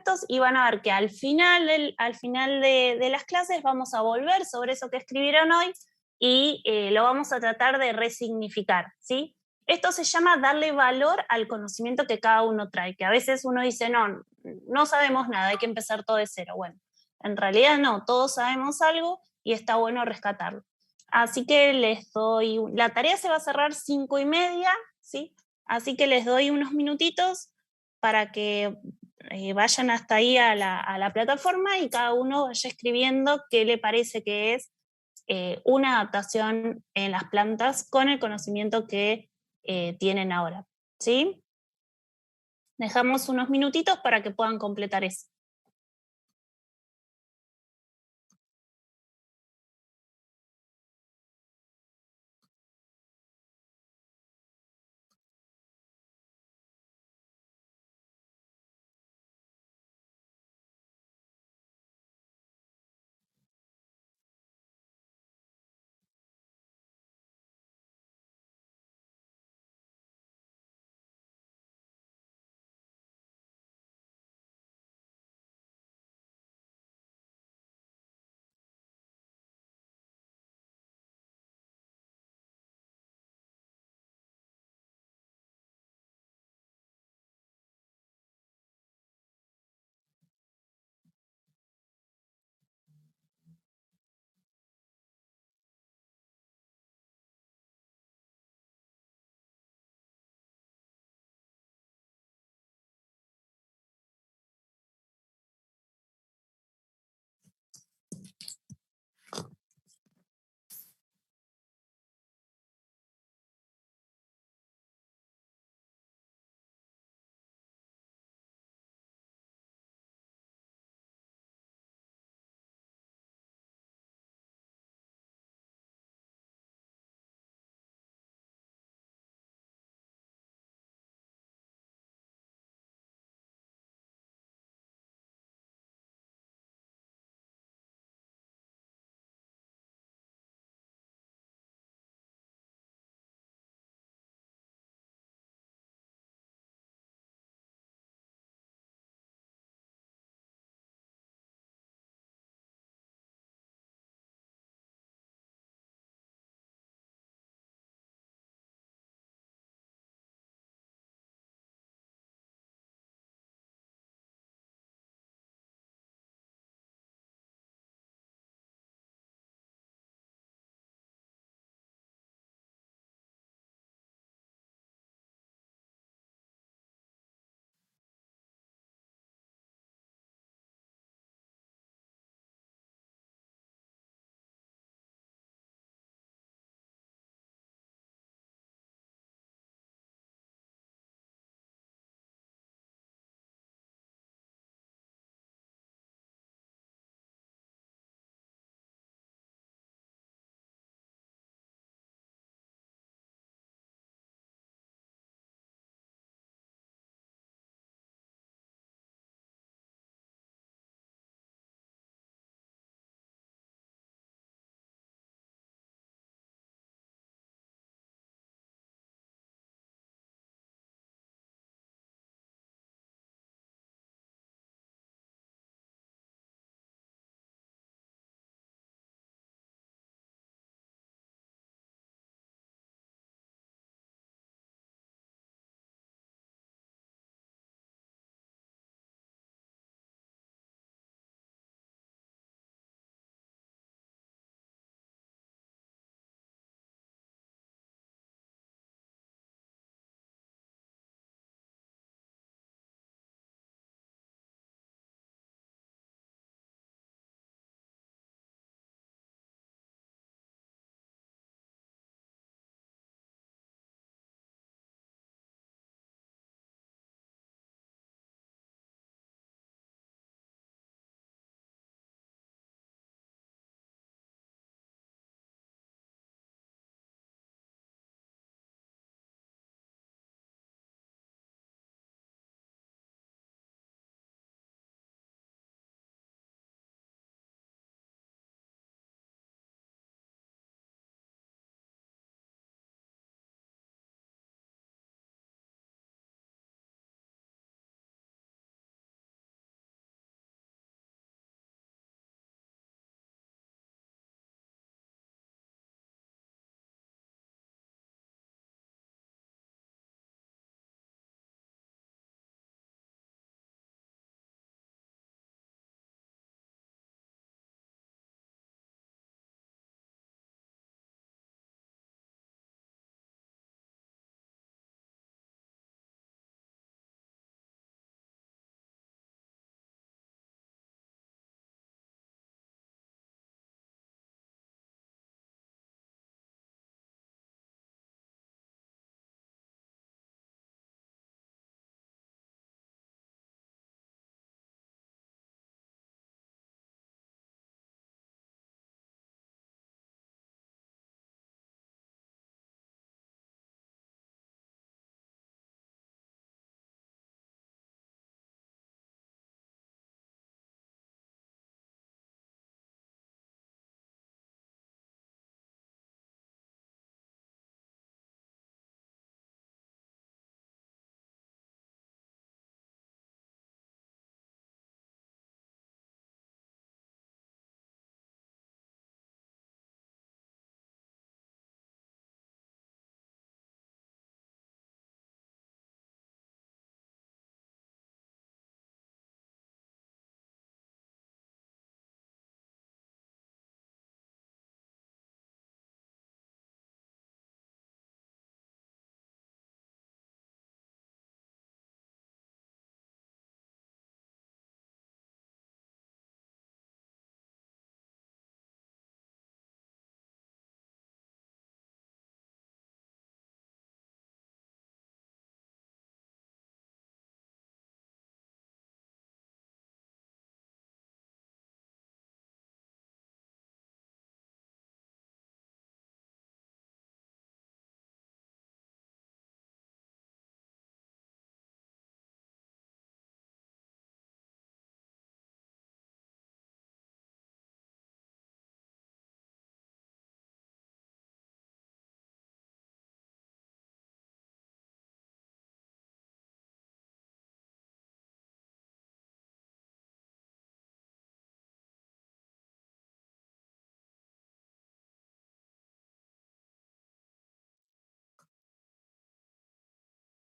expuestos y van a ver que al final de las clases vamos a volver sobre eso que escribieron hoy y lo vamos a tratar de resignificar, ¿sí? Esto se llama darle valor al conocimiento que cada uno trae, que a veces uno dice, no, no sabemos nada, hay que empezar todo de cero. Bueno, en realidad no, todos sabemos algo y está bueno rescatarlo. Así que les doy, la tarea se va a cerrar 5:30, ¿sí? Así que les doy unos minutitos para que vayan hasta ahí a la plataforma y cada uno vaya escribiendo qué le parece que es una adaptación en las plantas con el conocimiento que tienen ahora, ¿sí? Dejamos unos minutitos para que puedan completar eso.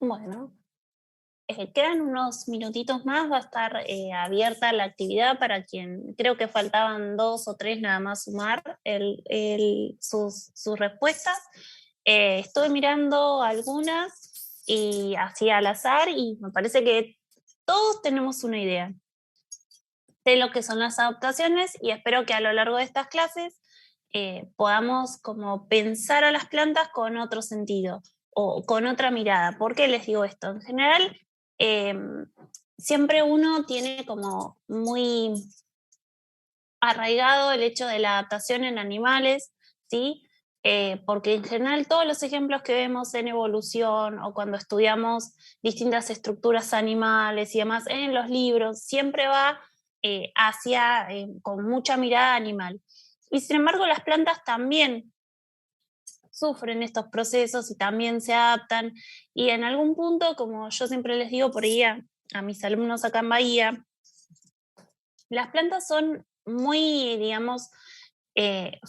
Bueno, quedan unos minutitos más, va a estar abierta la actividad para quien, creo que faltaban 2 o 3 nada más sumar sus respuestas. Estoy mirando algunas y así al azar y me parece que todos tenemos una idea de lo que son las adaptaciones y espero que a lo largo de estas clases podamos como pensar a las plantas con otro sentido o con otra mirada. ¿Por qué les digo esto? En general, eh, siempre uno tiene como muy arraigado el hecho de la adaptación en animales, ¿sí? Porque en general todos los ejemplos que vemos en evolución o cuando estudiamos distintas estructuras animales y demás en los libros, siempre va con mucha mirada animal. Y sin embargo las plantas también sufren estos procesos y también se adaptan. Y en algún punto, como yo siempre les digo por ahí a mis alumnos acá en Bahía, las plantas son muy, digamos,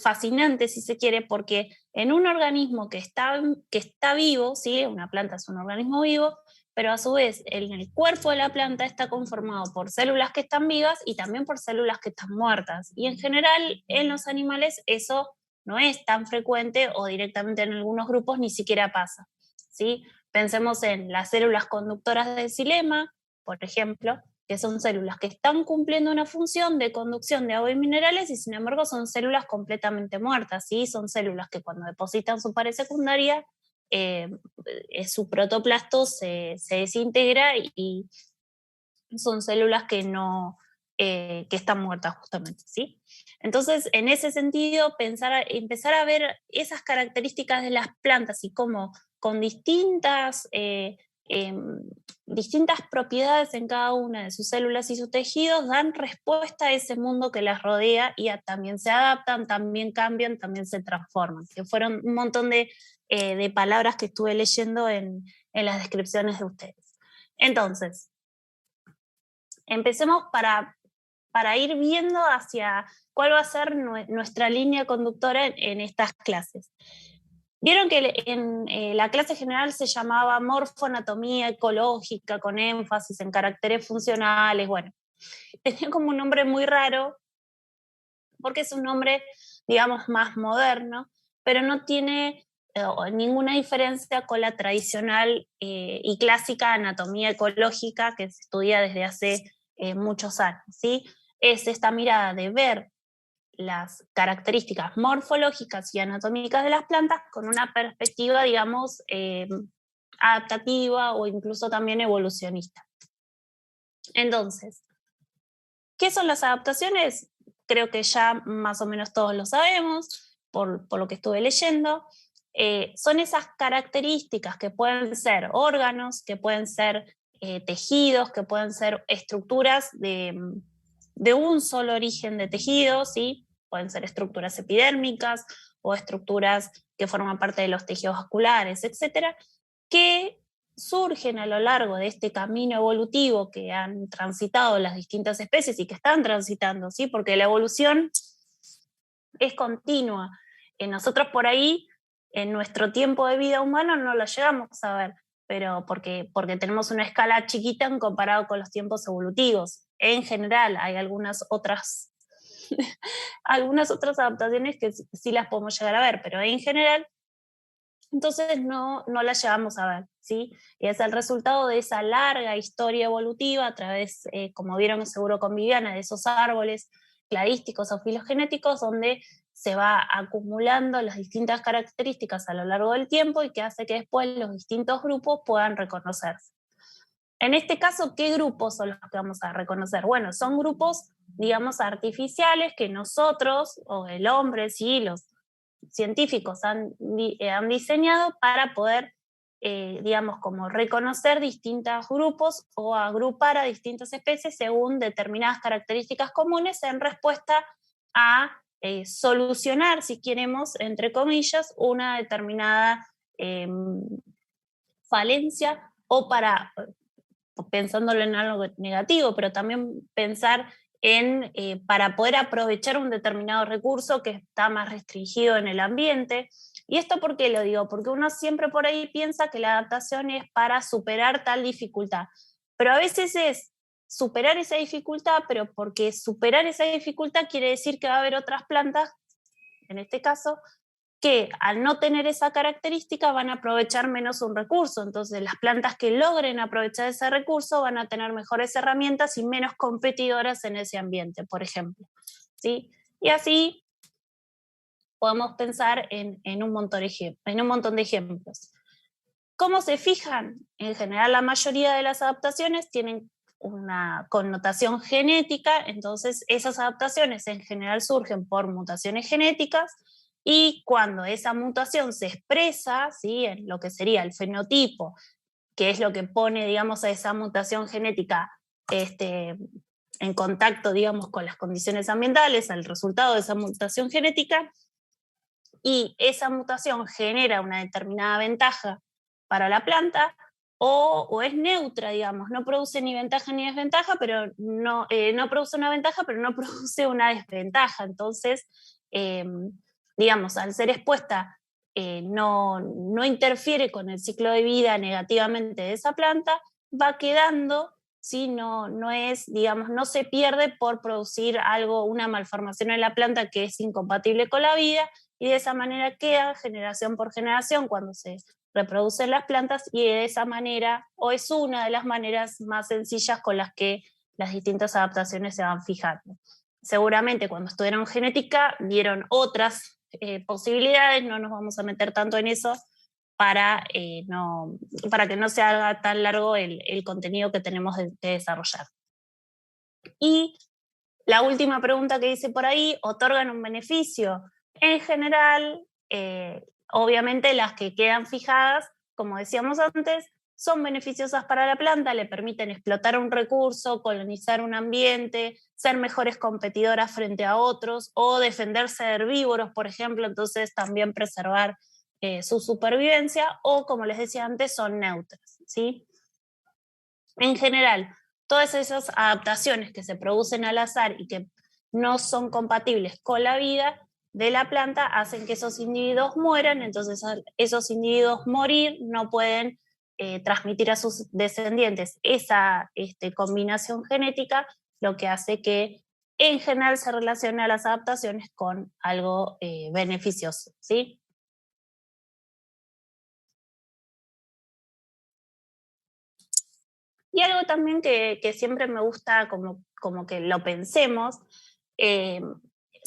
fascinantes, si se quiere, porque en un organismo que está vivo, ¿sí? Una planta es un organismo vivo, pero a su vez en el cuerpo de la planta está conformado por células que están vivas y también por células que están muertas. Y en general en los animales eso no es tan frecuente o directamente en algunos grupos ni siquiera pasa, ¿sí? Pensemos en las células conductoras del xilema, por ejemplo, que son células que están cumpliendo una función de conducción de agua y minerales y sin embargo son células completamente muertas, ¿sí? Son células que cuando depositan su pared secundaria, eh, su protoplasto se desintegra y son células que no, que están muertas justamente, ¿sí? Entonces, en ese sentido, empezar a ver esas características de las plantas y cómo con em, distintas propiedades en cada una de sus células y sus tejidos dan respuesta a ese mundo que las rodea y también se adaptan, también cambian, también se transforman, que fueron un montón de palabras que estuve leyendo en las descripciones de ustedes. Entonces, empecemos para ir viendo hacia cuál va a ser nuestra línea conductora en estas clases. Vieron que en la clase general se llamaba morfoanatomía ecológica con énfasis en caracteres funcionales. Bueno, tenía como un nombre muy raro porque es un nombre, digamos, más moderno, pero no tiene ninguna diferencia con la tradicional y clásica anatomía ecológica que se estudia desde hace muchos años, ¿sí? Es esta mirada de ver las características morfológicas y anatómicas de las plantas con una perspectiva, digamos, adaptativa o incluso también evolucionista. Entonces, ¿qué son las adaptaciones? Creo que ya más o menos todos lo sabemos por lo que estuve leyendo. Son esas características que pueden ser órganos, que pueden ser tejidos, que pueden ser estructuras de un solo origen de tejido, ¿sí? Pueden ser estructuras epidérmicas o estructuras que forman parte de los tejidos vasculares, etcétera, que surgen a lo largo de este camino evolutivo que han transitado las distintas especies y que están transitando, ¿sí? Porque la evolución es continua. Nosotros por ahí, en nuestro tiempo de vida humano, no lo llegamos a ver, pero porque tenemos una escala chiquita en comparado con los tiempos evolutivos. En general, hay algunas otras, algunas otras adaptaciones que sí las podemos llegar a ver, pero en general entonces no la llevamos a ver, ¿sí? Y es el resultado de esa larga historia evolutiva a través, como vieron seguro con Viviana, de esos árboles cladísticos o filogenéticos donde se va acumulando las distintas características a lo largo del tiempo y que hace que después los distintos grupos puedan reconocerse. En este caso, ¿qué grupos son los que vamos a reconocer? Bueno, son grupos, digamos, artificiales que nosotros, o el hombre, sí, los científicos han diseñado para poder, digamos, como reconocer distintos grupos o agrupar a distintas especies según determinadas características comunes en respuesta a solucionar, si queremos, entre comillas, una determinada falencia o para, pensándolo en algo negativo, pero también pensar para poder aprovechar un determinado recurso que está más restringido en el ambiente. ¿Y esto por qué lo digo? Porque uno siempre por ahí piensa que la adaptación es para superar tal dificultad, pero a veces es superar esa dificultad, pero porque superar esa dificultad quiere decir que va a haber otras plantas, en este caso, que al no tener esa característica van a aprovechar menos un recurso. Entonces, las plantas que logren aprovechar ese recurso van a tener mejores herramientas y menos competidoras en ese ambiente, por ejemplo. ¿Sí? Y así podemos pensar en un montón de ejemplos. ¿Cómo se fijan? En general, la mayoría de las adaptaciones tienen una connotación genética, entonces esas adaptaciones en general surgen por mutaciones genéticas y cuando esa mutación se expresa, ¿sí?, en lo que sería el fenotipo, que es lo que pone, digamos, a esa mutación genética en contacto, digamos, con las condiciones ambientales, al resultado de esa mutación genética, y esa mutación genera una determinada ventaja para la planta, o es neutra, digamos, no produce ni ventaja ni desventaja, pero no produce una ventaja, pero no produce una desventaja. Entonces, eh, digamos, al ser expuesta, no interfiere con el ciclo de vida negativamente de esa planta, va quedando, ¿sí? No es, digamos, no se pierde por producir algo, una malformación en la planta que es incompatible con la vida, y de esa manera queda generación por generación cuando se reproducen las plantas, y de esa manera, o es una de las maneras más sencillas con las que las distintas adaptaciones se van fijando. Seguramente cuando estudiaron genética vieron otras posibilidades, no nos vamos a meter tanto en eso para que no se haga tan largo el contenido que tenemos de desarrollar. Y la última pregunta que dice por ahí, ¿otorgan un beneficio? En general, obviamente las que quedan fijadas, como decíamos antes, son beneficiosas para la planta, le permiten explotar un recurso, colonizar un ambiente, ser mejores competidoras frente a otros o defenderse de herbívoros, por ejemplo, entonces también preservar su supervivencia, o como les decía antes, son neutras, ¿sí? En general, todas esas adaptaciones que se producen al azar y que no son compatibles con la vida de la planta hacen que esos individuos mueran, entonces esos individuos morir no pueden transmitir a sus descendientes esa combinación genética, lo que hace que en general se relacione a las adaptaciones con algo beneficioso, ¿sí? Y algo también que siempre me gusta como que lo pensemos, eh,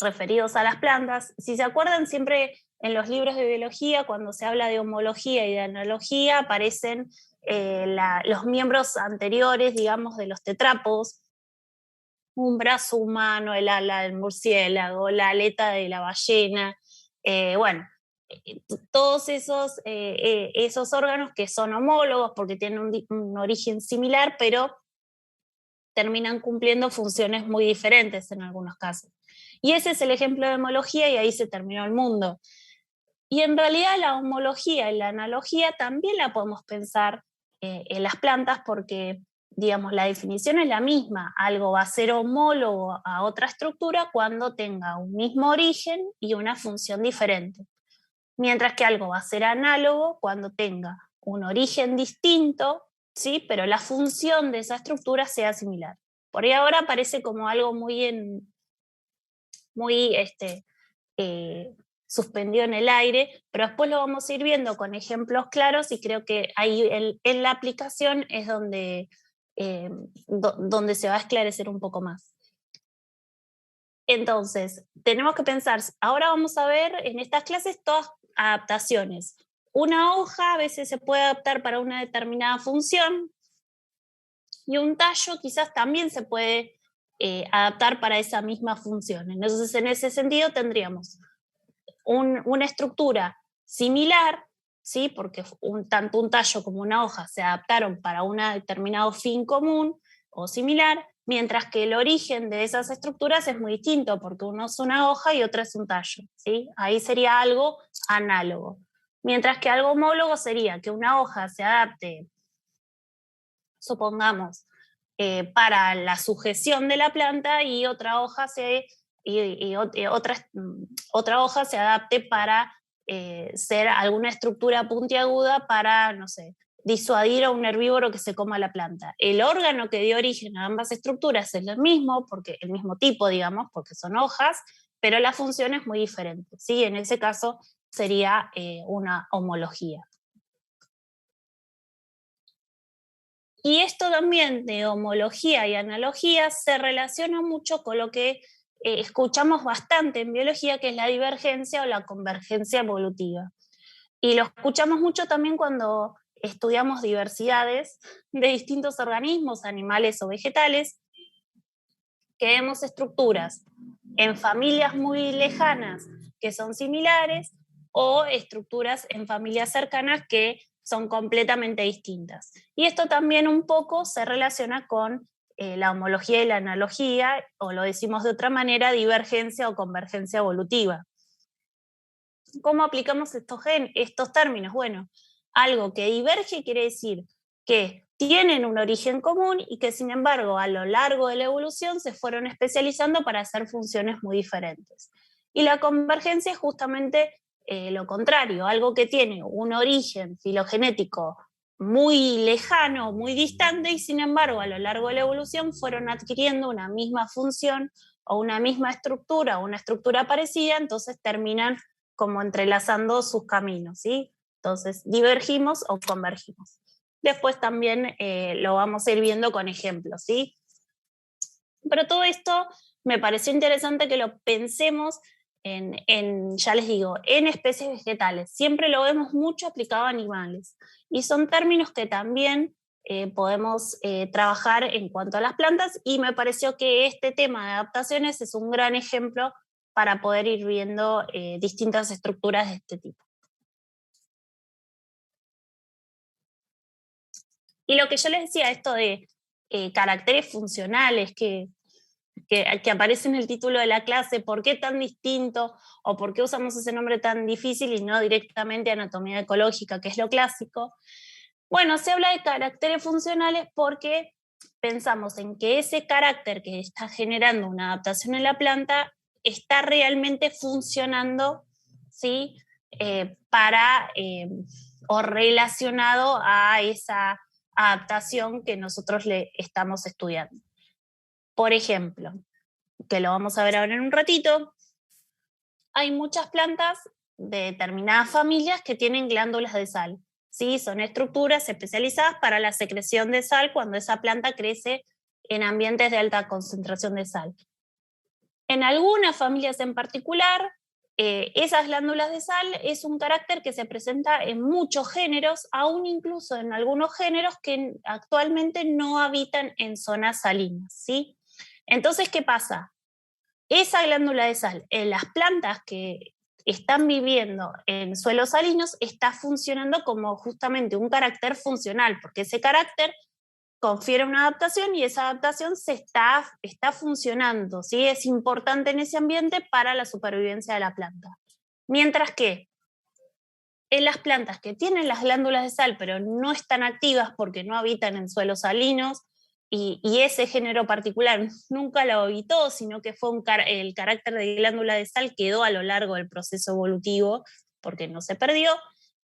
referidos a las plantas, si se acuerdan siempre en los libros de biología, cuando se habla de homología y de analogía, aparecen los miembros anteriores, digamos, de los tetrápodos, un brazo humano, el ala del murciélago, la aleta de la ballena, bueno, todos esos órganos que son homólogos porque tienen un origen similar, pero terminan cumpliendo funciones muy diferentes en algunos casos. Y ese es el ejemplo de homología y ahí se terminó el mundo. Y en realidad la homología y la analogía también la podemos pensar en las plantas porque, digamos, la definición es la misma. Algo va a ser homólogo a otra estructura cuando tenga un mismo origen y una función diferente. Mientras que algo va a ser análogo cuando tenga un origen distinto, ¿sí?, pero la función de esa estructura sea similar. Por ahí ahora parece como algo muy eh, suspendido en el aire, pero después lo vamos a ir viendo con ejemplos claros y creo que ahí en la aplicación es donde se va a esclarecer un poco más. Entonces, tenemos que pensar, ahora vamos a ver en estas clases todas adaptaciones. Una hoja a veces se puede adaptar para una determinada función y un tallo quizás también se puede adaptar para esa misma función. Entonces, en ese sentido tendríamos una estructura similar, ¿sí?, porque tanto un tallo como una hoja se adaptaron para un determinado fin común o similar, mientras que el origen de esas estructuras es muy distinto, porque uno es una hoja y otra es un tallo, ¿sí? Ahí sería algo análogo. Mientras que algo homólogo sería que una hoja se adapte, supongamos, para la sujeción de la planta y otra hoja otra hoja se adapte para ser alguna estructura puntiaguda para, no sé, disuadir a un herbívoro que se coma la planta. El órgano que dio origen a ambas estructuras es el mismo, porque el mismo tipo, digamos, porque son hojas, pero la función es muy diferente, ¿sí? En ese caso sería una homología. Y esto también de homología y analogía se relaciona mucho con lo que escuchamos bastante en biología, que es la divergencia o la convergencia evolutiva. Y lo escuchamos mucho también cuando estudiamos diversidades de distintos organismos, animales o vegetales, que vemos estructuras en familias muy lejanas que son similares o estructuras en familias cercanas que son completamente distintas. Y esto también un poco se relaciona con la homología y la analogía, o lo decimos de otra manera, divergencia o convergencia evolutiva. ¿Cómo aplicamos estos términos? Bueno, algo que diverge quiere decir que tienen un origen común y que sin embargo a lo largo de la evolución se fueron especializando para hacer funciones muy diferentes. Y la convergencia es justamente lo contrario, algo que tiene un origen filogenético muy lejano, muy distante, y sin embargo a lo largo de la evolución fueron adquiriendo una misma función o una misma estructura o una estructura parecida, entonces terminan como entrelazando sus caminos, ¿sí? Entonces, divergimos o convergimos. Después también lo vamos a ir viendo con ejemplos, ¿sí? Pero todo esto me pareció interesante que lo pensemos ya les digo, en especies vegetales. Siempre lo vemos mucho aplicado a animales. Y son términos que también podemos trabajar en cuanto a las plantas, y me pareció que este tema de adaptaciones es un gran ejemplo para poder ir viendo distintas estructuras de este tipo. Y lo que yo les decía, esto de caracteres funcionales que aparece en el título de la clase, ¿por qué tan distinto? ¿O por qué usamos ese nombre tan difícil y no directamente anatomía ecológica, que es lo clásico? Bueno, se habla de caracteres funcionales porque pensamos en que ese carácter que está generando una adaptación en la planta está realmente funcionando, ¿sí? O relacionado a esa adaptación que nosotros le estamos estudiando. Por ejemplo, que lo vamos a ver ahora en un ratito, hay muchas plantas de determinadas familias que tienen glándulas de sal. ¿Sí? Son estructuras especializadas para la secreción de sal cuando esa planta crece en ambientes de alta concentración de sal. En algunas familias en particular, esas glándulas de sal es un carácter que se presenta en muchos géneros, aún incluso en algunos géneros que actualmente no habitan en zonas salinas, ¿sí? Entonces, ¿qué pasa? Esa glándula de sal en las plantas que están viviendo en suelos salinos está funcionando como justamente un carácter funcional, porque ese carácter confiere una adaptación y esa adaptación está funcionando, ¿sí? Es importante en ese ambiente para la supervivencia de la planta. Mientras que en las plantas que tienen las glándulas de sal pero no están activas porque no habitan en suelos salinos, y ese género particular nunca lo habitó, sino que fue el carácter de glándula de sal quedó a lo largo del proceso evolutivo porque no se perdió,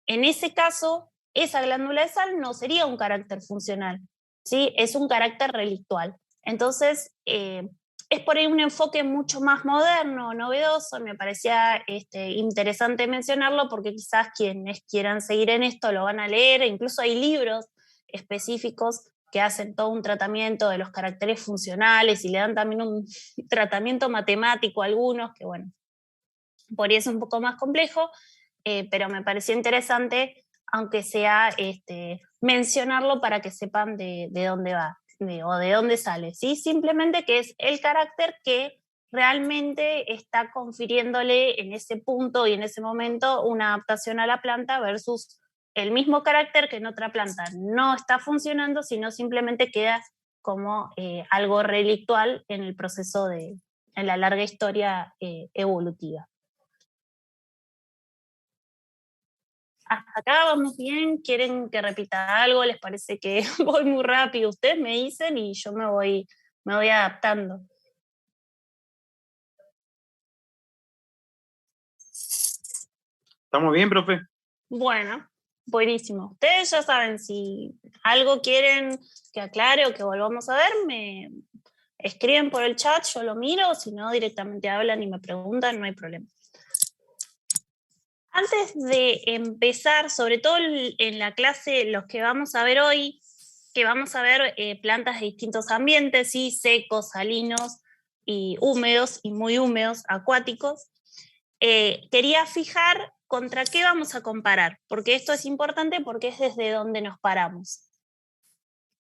en ese caso esa glándula de sal no sería un carácter funcional, ¿sí? Es un carácter relictual. Entonces, es por ahí un enfoque mucho más moderno, novedoso, me parecía interesante mencionarlo porque quizás quienes quieran seguir en esto lo van a leer, e incluso hay libros específicos que hacen todo un tratamiento de los caracteres funcionales y le dan también un tratamiento matemático a algunos, que bueno, por eso es un poco más complejo, pero me pareció interesante, aunque sea mencionarlo para que sepan de dónde va o de dónde sale, ¿sí? Simplemente que es el carácter que realmente está confiriéndole en ese punto y en ese momento una adaptación a la planta versus el mismo carácter que en otra planta no está funcionando, sino simplemente queda como algo relictual en el proceso en la larga historia evolutiva. Hasta acá vamos bien, quieren que repita algo, les parece que voy muy rápido, ustedes me dicen y yo me voy adaptando. ¿Estamos bien, profe? Bueno, buenísimo. Ustedes ya saben, si algo quieren que aclare o que volvamos a ver, me escriben por el chat, yo lo miro, o si no, directamente hablan y me preguntan, no hay problema. Antes de empezar, sobre todo en la clase, los que vamos a ver hoy, que vamos a ver plantas de distintos ambientes, ¿sí? Secos, salinos y húmedos y muy húmedos, acuáticos, quería fijar contra qué vamos a comparar, porque esto es importante porque es desde donde nos paramos.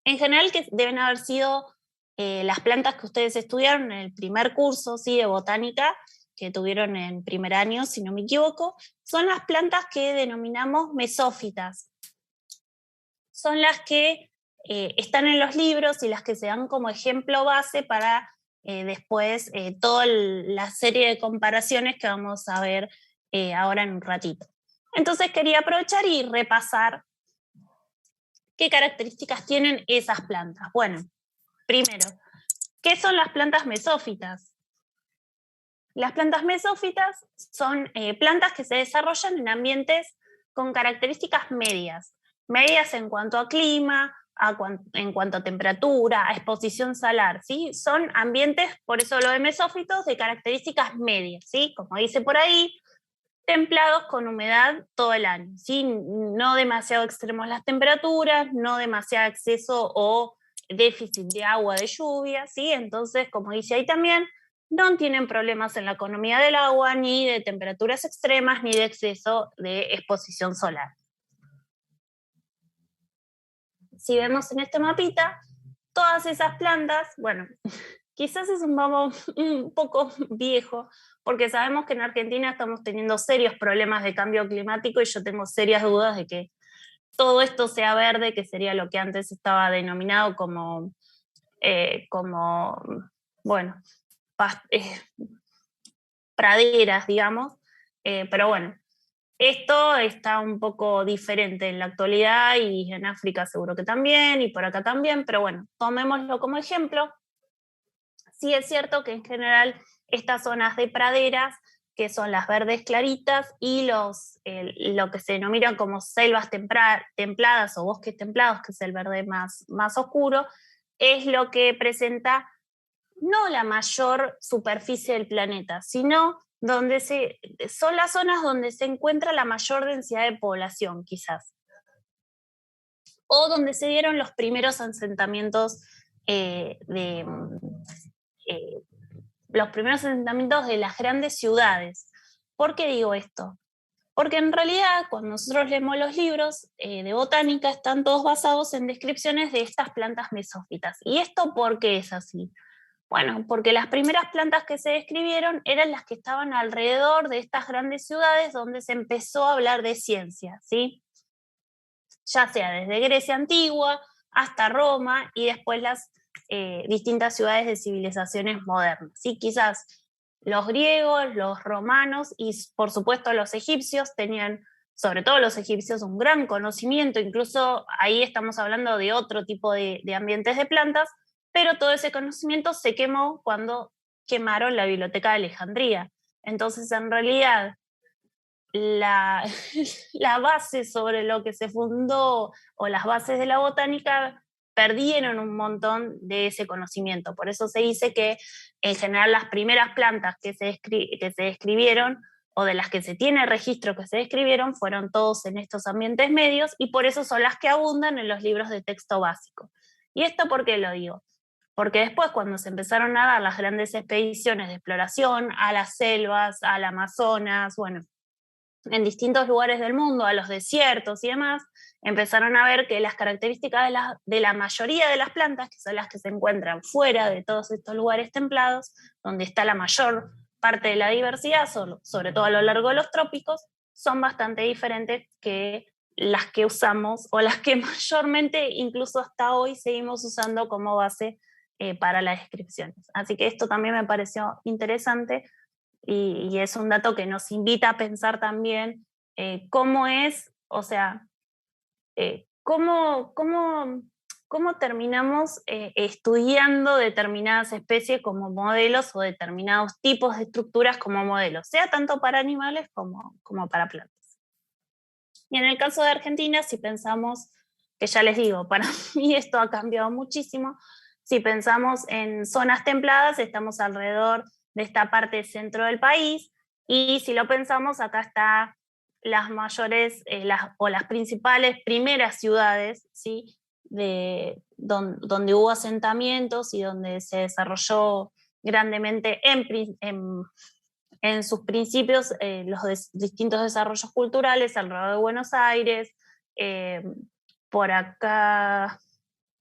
En general, que deben haber sido las plantas que ustedes estudiaron en el primer curso, ¿sí? De botánica, que tuvieron en primer año, si no me equivoco, son las plantas que denominamos mesófitas. Son las que están en los libros y las que se dan como ejemplo base para después toda la serie de comparaciones que vamos a ver ahora en un ratito. Entonces quería aprovechar y repasar qué características tienen esas plantas. Bueno, primero, ¿qué son las plantas mesófitas? Las plantas mesófitas son plantas que se desarrollan en ambientes con características medias. Medias en cuanto a clima, en cuanto a temperatura, a exposición solar, ¿sí? Son ambientes, por eso lo de mesófitos, de características medias, ¿sí? Como dice por ahí, templados con humedad todo el año, ¿sí? No demasiado extremos las temperaturas, no demasiado exceso o déficit de agua, de lluvia, ¿sí? Entonces, como dice ahí también, no tienen problemas en la economía del agua, ni de temperaturas extremas, ni de exceso de exposición solar. Si vemos en este mapita, todas esas plantas, bueno, quizás es un poco viejo, porque sabemos que en Argentina estamos teniendo serios problemas de cambio climático y yo tengo serias dudas de que todo esto sea verde, que sería lo que antes estaba denominado como bueno, praderas, digamos, pero bueno, esto está un poco diferente en la actualidad y en África seguro que también, y por acá también, pero bueno, tomémoslo como ejemplo. Sí es cierto que en general estas zonas de praderas, que son las verdes claritas, y lo que se denominan como selvas templadas o bosques templados, que es el verde más oscuro, es lo que presenta no la mayor superficie del planeta, sino son las zonas donde se encuentra la mayor densidad de población, quizás, o donde se dieron los primeros asentamientos eh, los primeros asentamientos de las grandes ciudades. ¿Por qué digo esto? Porque en realidad cuando nosotros leemos los libros de botánica están todos basados en descripciones de estas plantas mesófitas. ¿Y esto por qué es así? Bueno, porque las primeras plantas que se describieron eran las que estaban alrededor de estas grandes ciudades donde se empezó a hablar de ciencia, ¿sí? Ya sea desde Grecia antigua hasta Roma y después las distintas ciudades de civilizaciones modernas. ¿Sí? Quizás los griegos, los romanos y por supuesto los egipcios tenían, sobre todo los egipcios, un gran conocimiento, incluso ahí estamos hablando de otro tipo de ambientes de plantas, pero todo ese conocimiento se quemó cuando quemaron la Biblioteca de Alejandría. Entonces, en realidad, la, la base sobre lo que se fundó o las bases de la botánica perdieron un montón de ese conocimiento. Por eso se dice que en general las primeras plantas que se describieron o de las que se tiene registro que se describieron fueron todos en estos ambientes medios y por eso son las que abundan en los libros de texto básico. ¿Y esto por qué lo digo? Porque después cuando se empezaron a dar las grandes expediciones de exploración a las selvas, al Amazonas, bueno, en distintos lugares del mundo, a los desiertos y demás, empezaron a ver que las características de la mayoría de las plantas, que son las que se encuentran fuera de todos estos lugares templados, donde está la mayor parte de la diversidad, sobre todo a lo largo de los trópicos, son bastante diferentes que las que usamos o las que mayormente incluso hasta hoy seguimos usando como base para las descripciones. Así que esto también me pareció interesante y es un dato que nos invita a pensar también cómo es, o sea, cómo terminamos estudiando determinadas especies como modelos o determinados tipos de estructuras como modelos, sea tanto para animales como para plantas. Y en el caso de Argentina, si pensamos, que ya les digo, para mí esto ha cambiado muchísimo, si pensamos en zonas templadas, estamos alrededor de esta parte centro del país, y si lo pensamos, acá está las mayores o las principales primeras ciudades, ¿sí? Donde hubo asentamientos y donde se desarrolló grandemente en sus principios los distintos desarrollos culturales alrededor de Buenos Aires, eh, por acá,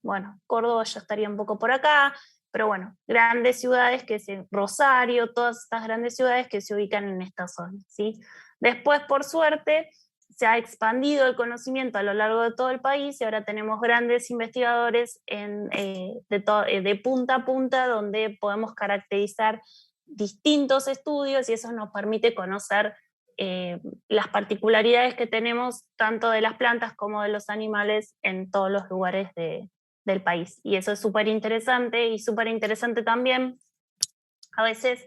bueno, Córdoba ya estaría un poco por acá, pero bueno, grandes ciudades Rosario, todas estas grandes ciudades que se ubican en esta zona, ¿sí? Después, por suerte, se ha expandido el conocimiento a lo largo de todo el país y ahora tenemos grandes investigadores de punta a punta donde podemos caracterizar distintos estudios y eso nos permite conocer las particularidades que tenemos tanto de las plantas como de los animales en todos los lugares del país. Y eso es súper interesante y súper interesante también a veces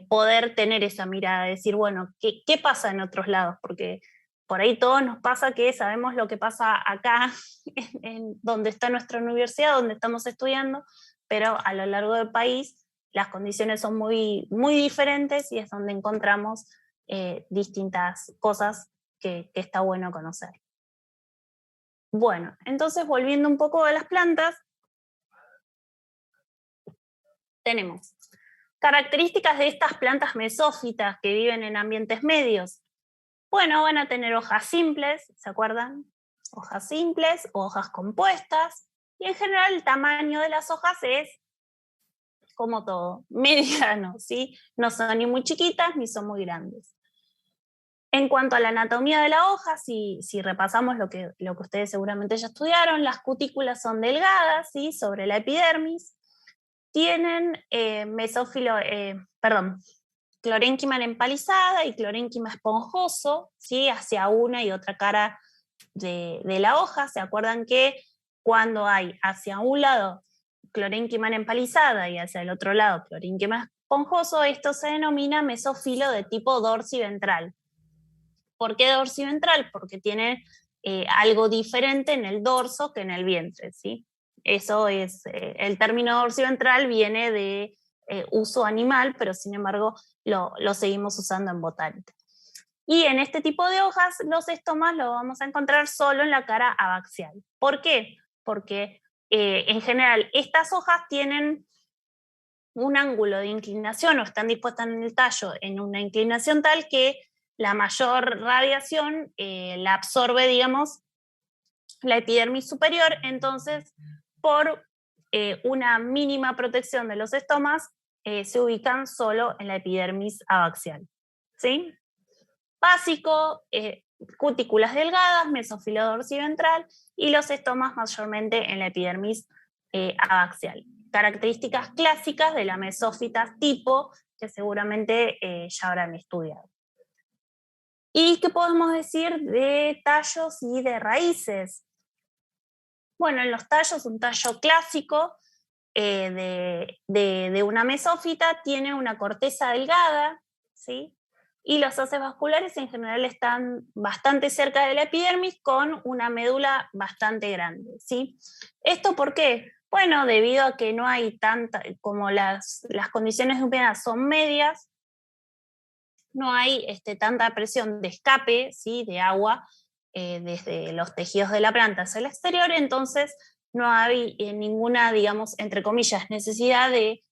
poder tener esa mirada, decir, bueno, ¿qué pasa en otros lados? Porque por ahí todos nos pasa que sabemos lo que pasa acá, donde está nuestra universidad, donde estamos estudiando, pero a lo largo del país las condiciones son muy, muy diferentes y es donde encontramos distintas cosas que está bueno conocer. Bueno, entonces volviendo un poco a las plantas, tenemos características de estas plantas mesófitas que viven en ambientes medios. Bueno, van a tener hojas simples, ¿se acuerdan? Hojas simples o hojas compuestas. Y en general el tamaño de las hojas es, como todo, mediano, ¿sí? No son ni muy chiquitas ni son muy grandes. En cuanto a la anatomía de la hoja, si repasamos lo que ustedes seguramente ya estudiaron, las cutículas son delgadas, ¿sí? Sobre la epidermis. Tienen clorénquima empalizada y clorénquima esponjoso, ¿sí? Hacia una y otra cara de la hoja. ¿Se acuerdan que cuando hay hacia un lado clorénquima empalizada y hacia el otro lado clorénquima esponjoso, esto se denomina mesófilo de tipo dorsiventral? ¿Por qué dorsiventral? Porque tiene algo diferente en el dorso que en el vientre, ¿sí? Eso es, el término dorsiventral viene de uso animal, pero sin embargo lo seguimos usando en botánica. Y en este tipo de hojas, los estomas los vamos a encontrar solo en la cara abaxial. ¿Por qué? Porque en general estas hojas tienen un ángulo de inclinación o están dispuestas en el tallo en una inclinación tal que la mayor radiación la absorbe, digamos, la epidermis superior, entonces por una mínima protección de los estomas se ubican solo en la epidermis abaxial. ¿Sí? Básico, cutículas delgadas, mesófilo dorsiventral y los estomas mayormente en la epidermis abaxial. Características clásicas de la mesófita tipo que seguramente ya habrán estudiado. ¿Y qué podemos decir de tallos y de raíces? Bueno, en los tallos, un tallo clásico de una mesófita tiene una corteza delgada, ¿sí? Y los haces vasculares en general están bastante cerca de la epidermis con una médula bastante grande, ¿sí? ¿Esto por qué? Bueno, debido a que no hay tanta, como las condiciones de humedad son medias, no hay tanta presión de escape, ¿sí? De agua desde los tejidos de la planta hacia el exterior, entonces no hay ninguna, digamos, entre comillas, necesidad de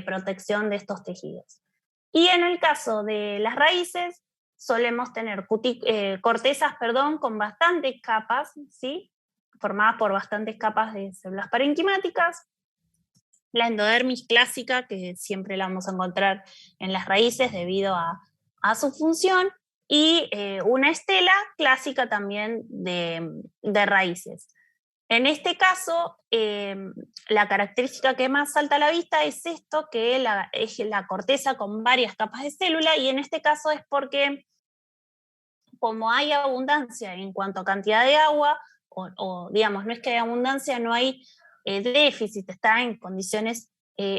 protección de estos tejidos. Y en el caso de las raíces, solemos tener cortezas, con bastantes capas, ¿sí? Formadas por bastantes capas de células parenquimáticas. La endodermis clásica, que siempre la vamos a encontrar en las raíces debido a su función, y una estela clásica también de raíces. En este caso, la característica que más salta a la vista es esto, que es la corteza con varias capas de célula, y en este caso es porque como hay abundancia en cuanto a cantidad de agua, o digamos, no es que haya abundancia, no hay déficit, está en condiciones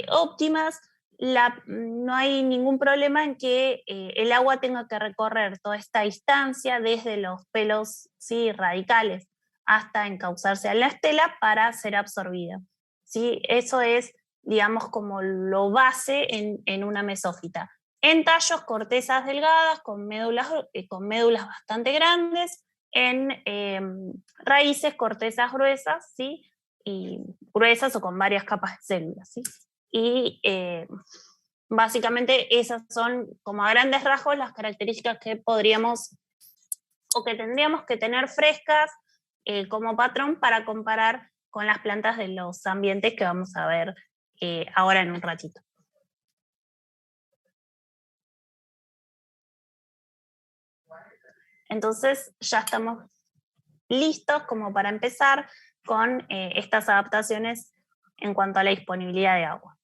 óptimas, no hay ningún problema en que el agua tenga que recorrer toda esta distancia desde los pelos, ¿sí?, radicales hasta encauzarse a la estela para ser absorbida, ¿sí? Eso es, digamos, como lo base en una mesófita. En tallos, cortezas delgadas con médulas bastante grandes, en raíces, cortezas gruesas, ¿sí?, y gruesas o con varias capas de células, ¿sí? Y básicamente esas son, como a grandes rasgos, las características que podríamos o que tendríamos que tener frescas como patrón para comparar con las plantas de los ambientes que vamos a ver ahora en un ratito. Entonces ya estamos listos como para empezar con estas adaptaciones en cuanto a la disponibilidad de agua.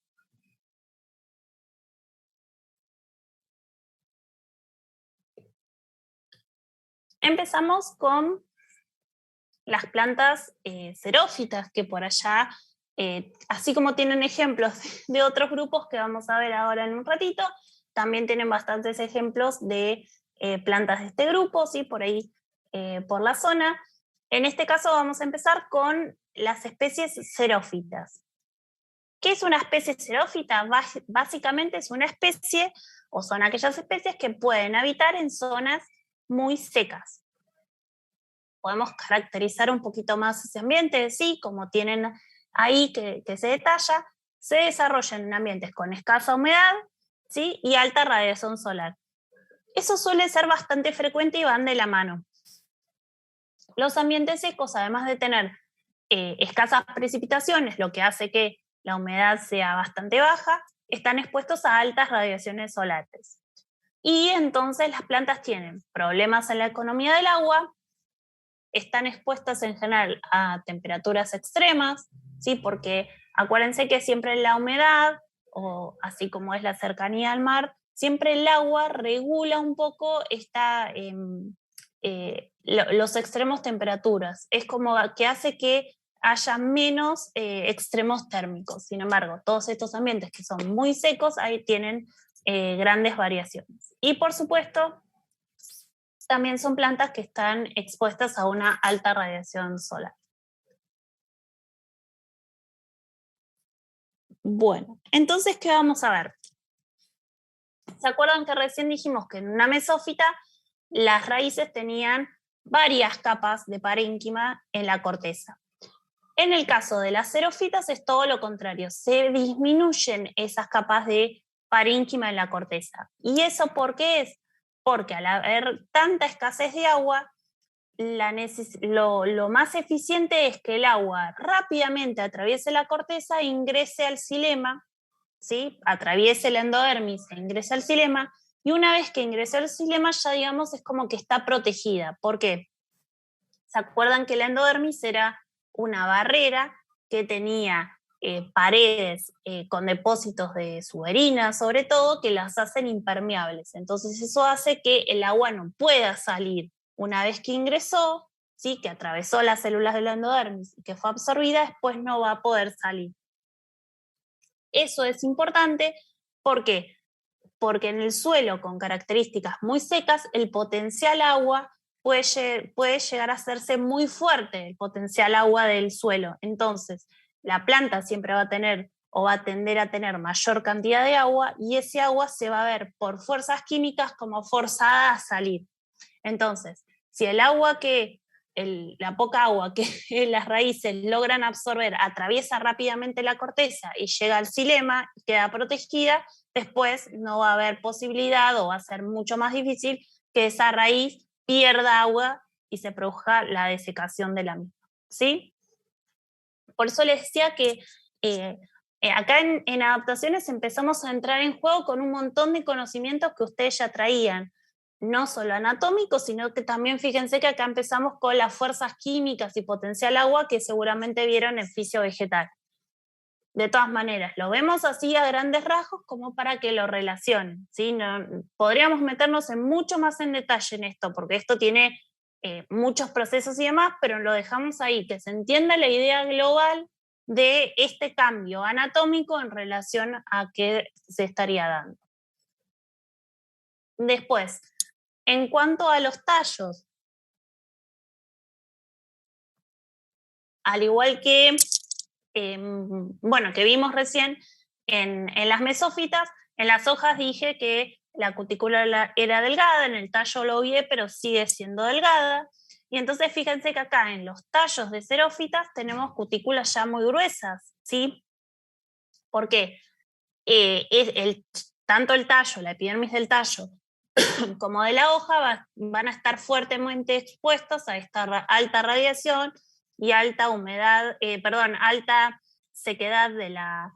Empezamos con las plantas xerófitas, que por allá, así como tienen ejemplos de otros grupos que vamos a ver ahora en un ratito, también tienen bastantes ejemplos de plantas de este grupo, ¿sí?, por ahí, por la zona. En este caso vamos a empezar con las especies xerófitas. ¿Qué es una especie xerófita? Básicamente es una especie, o son aquellas especies que pueden habitar en zonas muy secas. Podemos caracterizar un poquito más ese ambiente, sí, como tienen ahí que se detalla, se desarrollan en ambientes con escasa humedad, ¿sí?, y alta radiación solar. Eso suele ser bastante frecuente y van de la mano. Los ambientes secos, además de tener escasas precipitaciones, lo que hace que la humedad sea bastante baja, están expuestos a altas radiaciones solares. Y entonces las plantas tienen problemas en la economía del agua, están expuestas en general a temperaturas extremas, ¿sí?, porque acuérdense que siempre la humedad, o así como es la cercanía al mar, siempre el agua regula un poco los extremos temperaturas. Es como que hace que haya menos extremos térmicos. Sin embargo, todos estos ambientes que son muy secos, ahí tienen grandes variaciones. Y por supuesto, también son plantas que están expuestas a una alta radiación solar. Bueno, entonces, ¿qué vamos a ver? ¿Se acuerdan que recién dijimos que en una mesófita las raíces tenían varias capas de parénquima en la corteza? En el caso de las xerófitas es todo lo contrario, se disminuyen esas capas de parénquima en la corteza. ¿Y eso por qué es? Porque al haber tanta escasez de agua, lo más eficiente es que el agua rápidamente atraviese la corteza e ingrese al xilema, ¿sí?, atraviese la endodermis e ingrese al xilema, y una vez que ingresó al xilema ya, digamos, es como que está protegida. ¿Por qué? ¿Se acuerdan que la endodermis era una barrera que tenía paredes con depósitos de suberina, sobre todo, que las hacen impermeables? Entonces eso hace que el agua no pueda salir. Una vez que ingresó, ¿sí?, que atravesó las células de la endodermis y que fue absorbida, después no va a poder salir. Eso es importante, ¿por qué? Porque en el suelo con características muy secas, el potencial agua puede llegar a hacerse muy fuerte, el potencial agua del suelo. Entonces, la planta siempre va a tener o va a tender a tener mayor cantidad de agua, y ese agua se va a ver por fuerzas químicas como forzada a salir. Entonces, si el agua la poca agua que las raíces logran absorber atraviesa rápidamente la corteza y llega al xilema y queda protegida, después no va a haber posibilidad, o va a ser mucho más difícil que esa raíz pierda agua y se produzca la desecación de la misma, ¿sí? Por eso les decía que acá en adaptaciones empezamos a entrar en juego con un montón de conocimientos que ustedes ya traían, no solo anatómicos, sino que también fíjense que acá empezamos con las fuerzas químicas y potencial agua que seguramente vieron en fisio vegetal. De todas maneras, lo vemos así a grandes rasgos como para que lo relacionen, ¿sí? No, podríamos meternos mucho más en detalle en esto, porque esto tiene muchos procesos y demás, pero lo dejamos ahí, que se entienda la idea global de este cambio anatómico en relación a qué se estaría dando. Después, en cuanto a los tallos, al igual que, que vimos recién en las mesófitas, en las hojas dije que la cutícula era delgada, en el tallo lo vi, pero sigue siendo delgada. Y entonces fíjense que acá en los tallos de xerófitas tenemos cutículas ya muy gruesas, ¿sí? ¿Por qué? Tanto el tallo, la epidermis del tallo, como de la hoja van a estar fuertemente expuestos a esta alta radiación y alta humedad, alta sequedad de la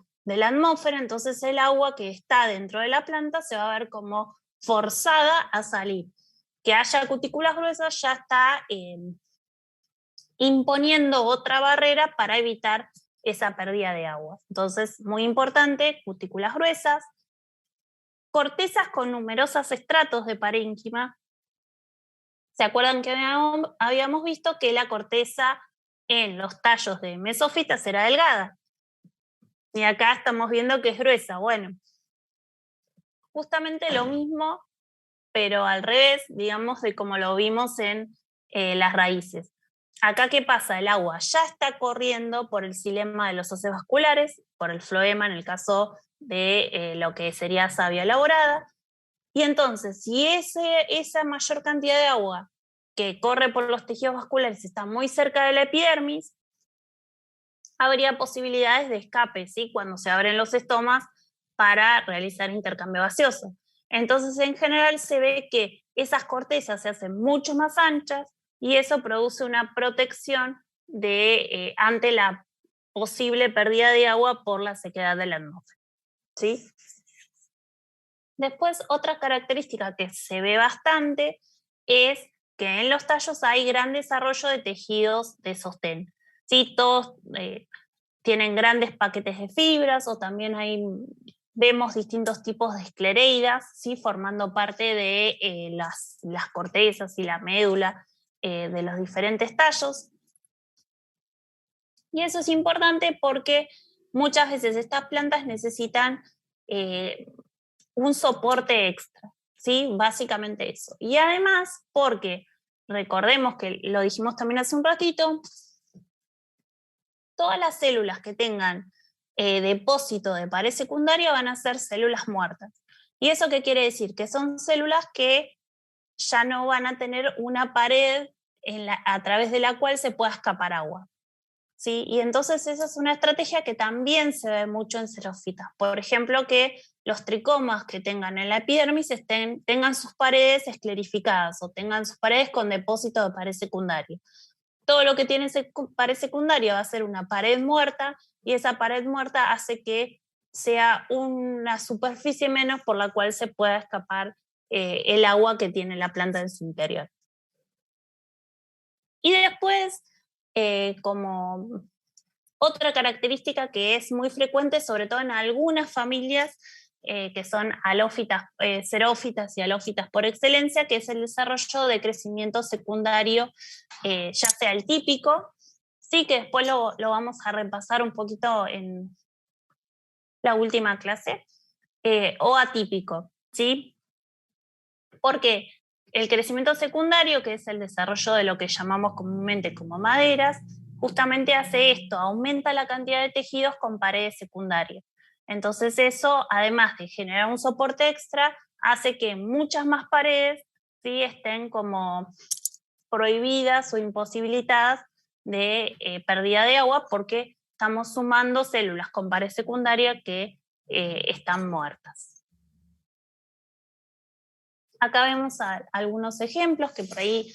atmósfera, entonces el agua que está dentro de la planta se va a ver como forzada a salir. Que haya cutículas gruesas ya está imponiendo otra barrera para evitar esa pérdida de agua. Entonces, muy importante, cutículas gruesas, cortezas con numerosos estratos de parénquima. ¿Se acuerdan que habíamos visto que la corteza en los tallos de mesófitas era delgada? Y acá estamos viendo que es gruesa. Bueno, justamente lo mismo, pero al revés, digamos, de como lo vimos en las raíces. Acá, ¿qué pasa? El agua ya está corriendo por el xilema de los haces vasculares, por el floema en el caso de lo que sería savia elaborada. Y entonces, si esa mayor cantidad de agua que corre por los tejidos vasculares está muy cerca de la epidermis, habría posibilidades de escape, ¿sí? Cuando se abren los estomas para realizar intercambio gaseoso. Entonces, en general se ve que esas cortezas se hacen mucho más anchas y eso produce una protección ante la posible pérdida de agua por la sequedad de la atmósfera, ¿sí? Después, otra característica que se ve bastante es que en los tallos hay gran desarrollo de tejidos de sostén. ¿Sí? Todos tienen grandes paquetes de fibras o también vemos distintos tipos de esclereidas, ¿sí? Formando parte de las cortezas y la médula de los diferentes tallos. Y eso es importante porque muchas veces estas plantas necesitan un soporte extra, ¿sí? Básicamente eso. Y además, porque recordemos que lo dijimos también hace un ratito, todas las células que tengan depósito de pared secundaria van a ser células muertas. ¿Y eso qué quiere decir? Que son células que ya no van a tener una pared a través de la cual se pueda escapar agua. ¿Sí? Y entonces esa es una estrategia que también se ve mucho en xerófitas. Por ejemplo, que los tricomas que tengan en la epidermis tengan sus paredes esclerificadas o tengan sus paredes con depósito de pared secundaria. Todo lo que tiene pared secundaria va a ser una pared muerta y esa pared muerta hace que sea una superficie menos por la cual se pueda escapar el agua que tiene la planta en su interior. Y después, como otra característica que es muy frecuente, sobre todo en algunas familias que son halófitas, xerófitas y halófitas por excelencia, que es el desarrollo de crecimiento secundario, ya sea el típico, sí, que después lo vamos a repasar un poquito en la última clase, o atípico, ¿sí? Porque el crecimiento secundario, que es el desarrollo de lo que llamamos comúnmente como maderas, justamente hace esto, aumenta la cantidad de tejidos con paredes secundarias. Entonces eso, además de generar un soporte extra, hace que muchas más paredes, ¿sí?, estén como prohibidas o imposibilitadas de pérdida de agua porque estamos sumando células con pared secundaria que están muertas. Acá vemos algunos ejemplos que por ahí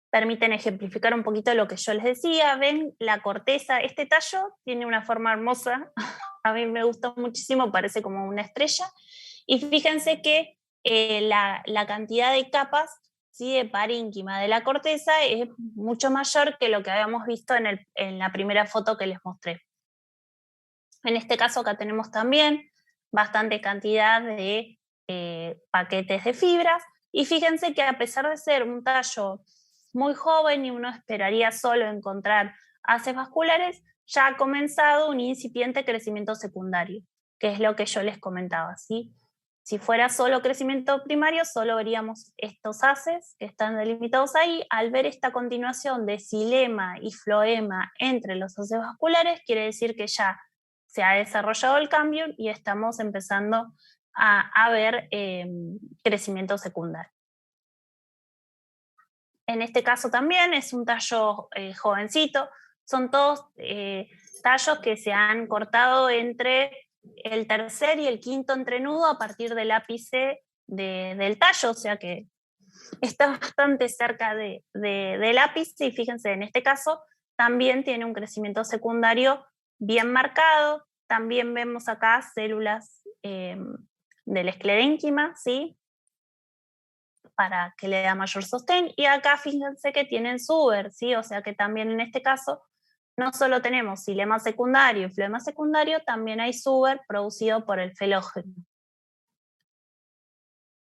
permiten ejemplificar un poquito lo que yo les decía. Ven la corteza, este tallo tiene una forma hermosa, a mí me gustó muchísimo, parece como una estrella, y fíjense que la cantidad de capas, ¿sí?, de parénquima de la corteza es mucho mayor que lo que habíamos visto en la primera foto que les mostré. En este caso acá tenemos también bastante cantidad de paquetes de fibras, y fíjense que a pesar de ser un tallo muy joven y uno esperaría solo encontrar haces vasculares, ya ha comenzado un incipiente crecimiento secundario, que es lo que yo les comentaba, ¿sí? Si fuera solo crecimiento primario, solo veríamos estos haces que están delimitados ahí. Al ver esta continuación de xilema y floema entre los haces vasculares, quiere decir que ya se ha desarrollado el cambio y estamos empezando a ver crecimiento secundario. En este caso también es un tallo jovencito, son todos tallos que se han cortado entre el tercer y el quinto entrenudo a partir del ápice del tallo, o sea que está bastante cerca del ápice, y fíjense, en este caso también tiene un crecimiento secundario bien marcado. También vemos acá células del esclerénquima, ¿sí? Para que le da mayor sostén, y acá fíjense que tienen suber, ¿sí? O sea que también en este caso no solo tenemos xilema secundario y floema secundario, también hay suber producido por el felógeno.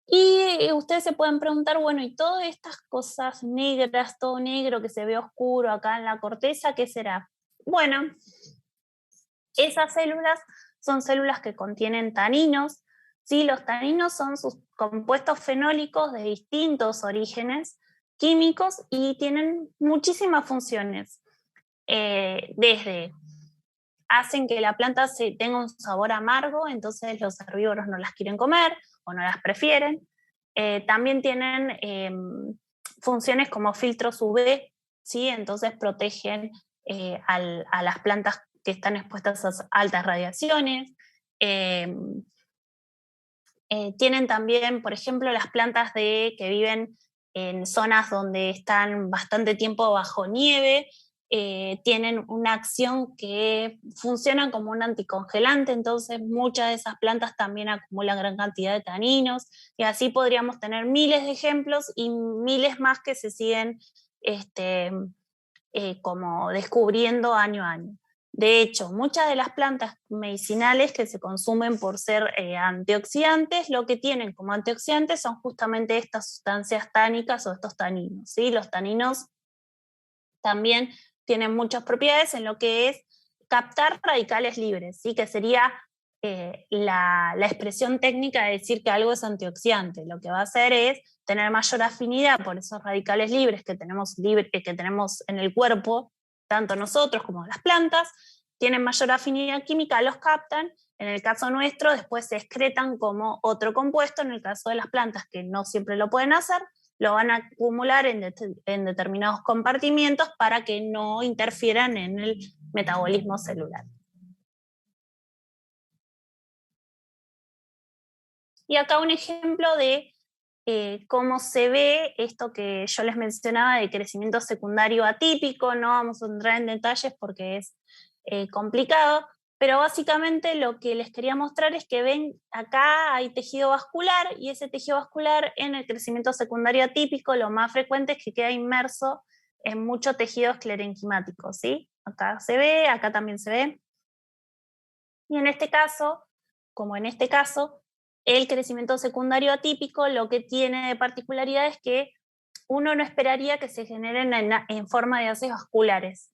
Y ustedes se pueden preguntar, bueno, ¿y todas estas cosas negras, todo negro que se ve oscuro acá en la corteza, qué será? Bueno, esas células son células que contienen taninos, ¿sí? Los taninos son sus compuestos fenólicos de distintos orígenes químicos y tienen muchísimas funciones, desde hacen que la planta tenga un sabor amargo, entonces los herbívoros no las quieren comer o no las prefieren. También tienen funciones como filtros UV, ¿sí? Entonces protegen a las plantas que están expuestas a altas radiaciones. Tienen también, por ejemplo, las plantas que viven en zonas donde están bastante tiempo bajo nieve, tienen una acción que funciona como un anticongelante, entonces muchas de esas plantas también acumulan gran cantidad de taninos, y así podríamos tener miles de ejemplos y miles más que se siguen como descubriendo año a año. De hecho, muchas de las plantas medicinales que se consumen por ser antioxidantes, lo que tienen como antioxidantes son justamente estas sustancias tánicas o estos taninos, ¿sí? Los taninos también tienen muchas propiedades en lo que es captar radicales libres, ¿sí? Que sería la expresión técnica de decir que algo es antioxidante. Lo que va a hacer es tener mayor afinidad por esos radicales libres que tenemos en el cuerpo, tanto nosotros como las plantas, tienen mayor afinidad química, los captan. En el caso nuestro, después se excretan como otro compuesto. En el caso de las plantas, que no siempre lo pueden hacer, lo van a acumular en determinados compartimientos para que no interfieran en el metabolismo celular. Y acá un ejemplo de cómo se ve esto que yo les mencionaba de crecimiento secundario atípico. No vamos a entrar en detalles porque es complicado, pero básicamente lo que les quería mostrar es que ven, acá hay tejido vascular, y ese tejido vascular en el crecimiento secundario atípico lo más frecuente es que queda inmerso en mucho tejido esclerenquimático, ¿sí? Acá se ve, acá también se ve. Y en este caso, como en este caso, el crecimiento secundario atípico lo que tiene de particularidad es que uno no esperaría que se generen en forma de haces vasculares.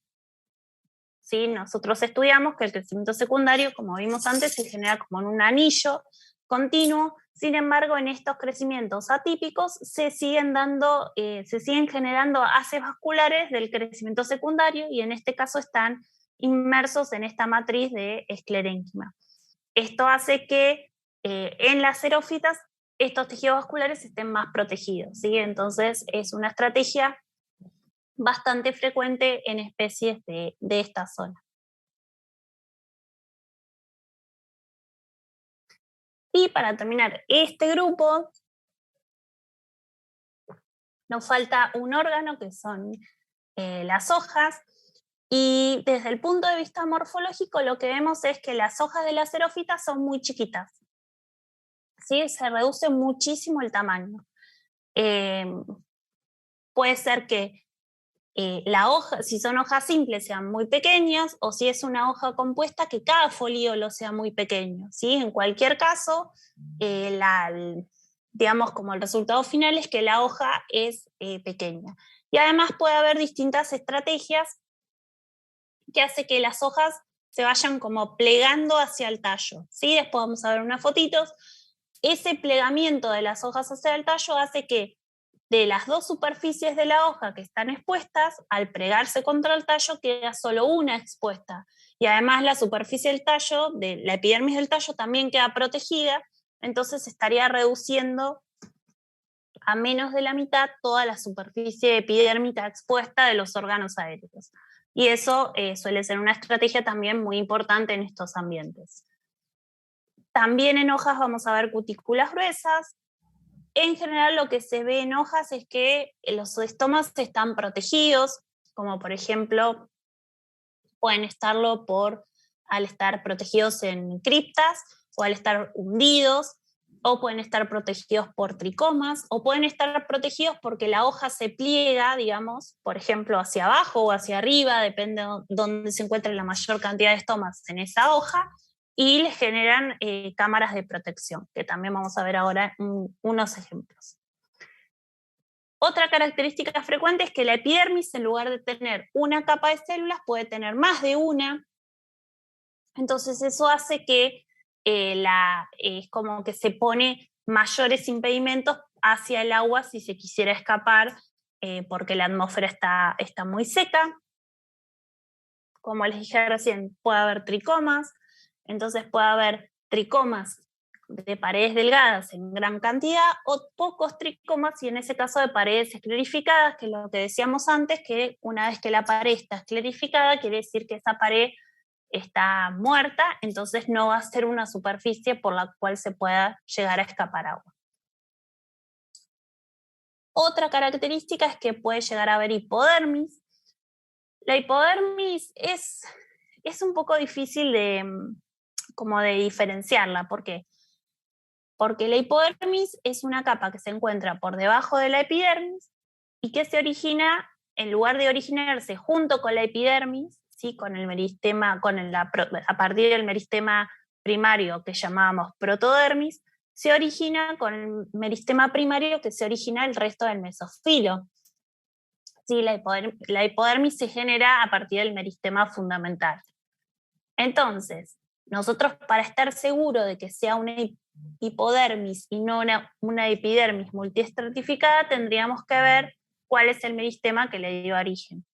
¿Sí? Nosotros estudiamos que el crecimiento secundario, como vimos antes, se genera como en un anillo continuo. Sin embargo, en estos crecimientos atípicos se siguen generando haces vasculares del crecimiento secundario, y en este caso están inmersos en esta matriz de esclerénquima. Esto hace que en las xerófitas estos tejidos vasculares estén más protegidos, ¿sí? Entonces es una estrategia bastante frecuente en especies de esta zona. Y para terminar este grupo, nos falta un órgano que son las hojas, y desde el punto de vista morfológico lo que vemos es que las hojas de las xerófitas son muy chiquitas, ¿sí? Se reduce muchísimo el tamaño. Puede ser que la hoja, si son hojas simples, sean muy pequeñas, o si es una hoja compuesta, que cada folíolo sea muy pequeño, ¿sí? En cualquier caso, digamos, como el resultado final es que la hoja es pequeña. Y además puede haber distintas estrategias que hace que las hojas se vayan como plegando hacia el tallo, ¿sí? Después vamos a ver unas fotitos. Ese plegamiento de las hojas hacia el tallo hace que de las dos superficies de la hoja que están expuestas, al plegarse contra el tallo queda solo una expuesta. Y además la superficie del tallo, de la epidermis del tallo, también queda protegida, entonces estaría reduciendo a menos de la mitad toda la superficie epidérmica expuesta de los órganos aéreos. Y eso suele ser una estrategia también muy importante en estos ambientes. También en hojas vamos a ver cutículas gruesas. En general lo que se ve en hojas es que los estomas están protegidos, como por ejemplo pueden estarlo al estar protegidos en criptas o al estar hundidos, o pueden estar protegidos por tricomas, o pueden estar protegidos porque la hoja se pliega, digamos, por ejemplo, hacia abajo o hacia arriba, depende de dónde se encuentre la mayor cantidad de estomas en esa hoja, y les generan cámaras de protección, que también vamos a ver ahora unos ejemplos. Otra característica frecuente es que la epidermis, en lugar de tener una capa de células, puede tener más de una. Entonces eso hace que es como que se pone mayores impedimentos hacia el agua si se quisiera escapar, porque la atmósfera está muy seca. Como les dije recién, puede haber tricomas, entonces puede haber tricomas de paredes delgadas en gran cantidad o pocos tricomas, y en ese caso de paredes esclerificadas, que es lo que decíamos antes, que una vez que la pared está esclerificada, quiere decir que esa pared está muerta, entonces no va a ser una superficie por la cual se pueda llegar a escapar agua. Otra característica es que puede llegar a haber hipodermis. La hipodermis es un poco difícil como de diferenciarla. ¿Por qué? Porque la hipodermis es una capa que se encuentra por debajo de la epidermis y que se origina, en lugar de originarse junto con la epidermis, ¿sí? Con el meristema, a partir del meristema primario que llamábamos protodermis, se origina con el meristema primario que se origina el resto del mesofilo. Sí, la hipodermis se genera a partir del meristema fundamental. Entonces, nosotros, para estar seguros de que sea una hipodermis y no una epidermis multiestratificada, tendríamos que ver cuál es el meristema que le dio origen.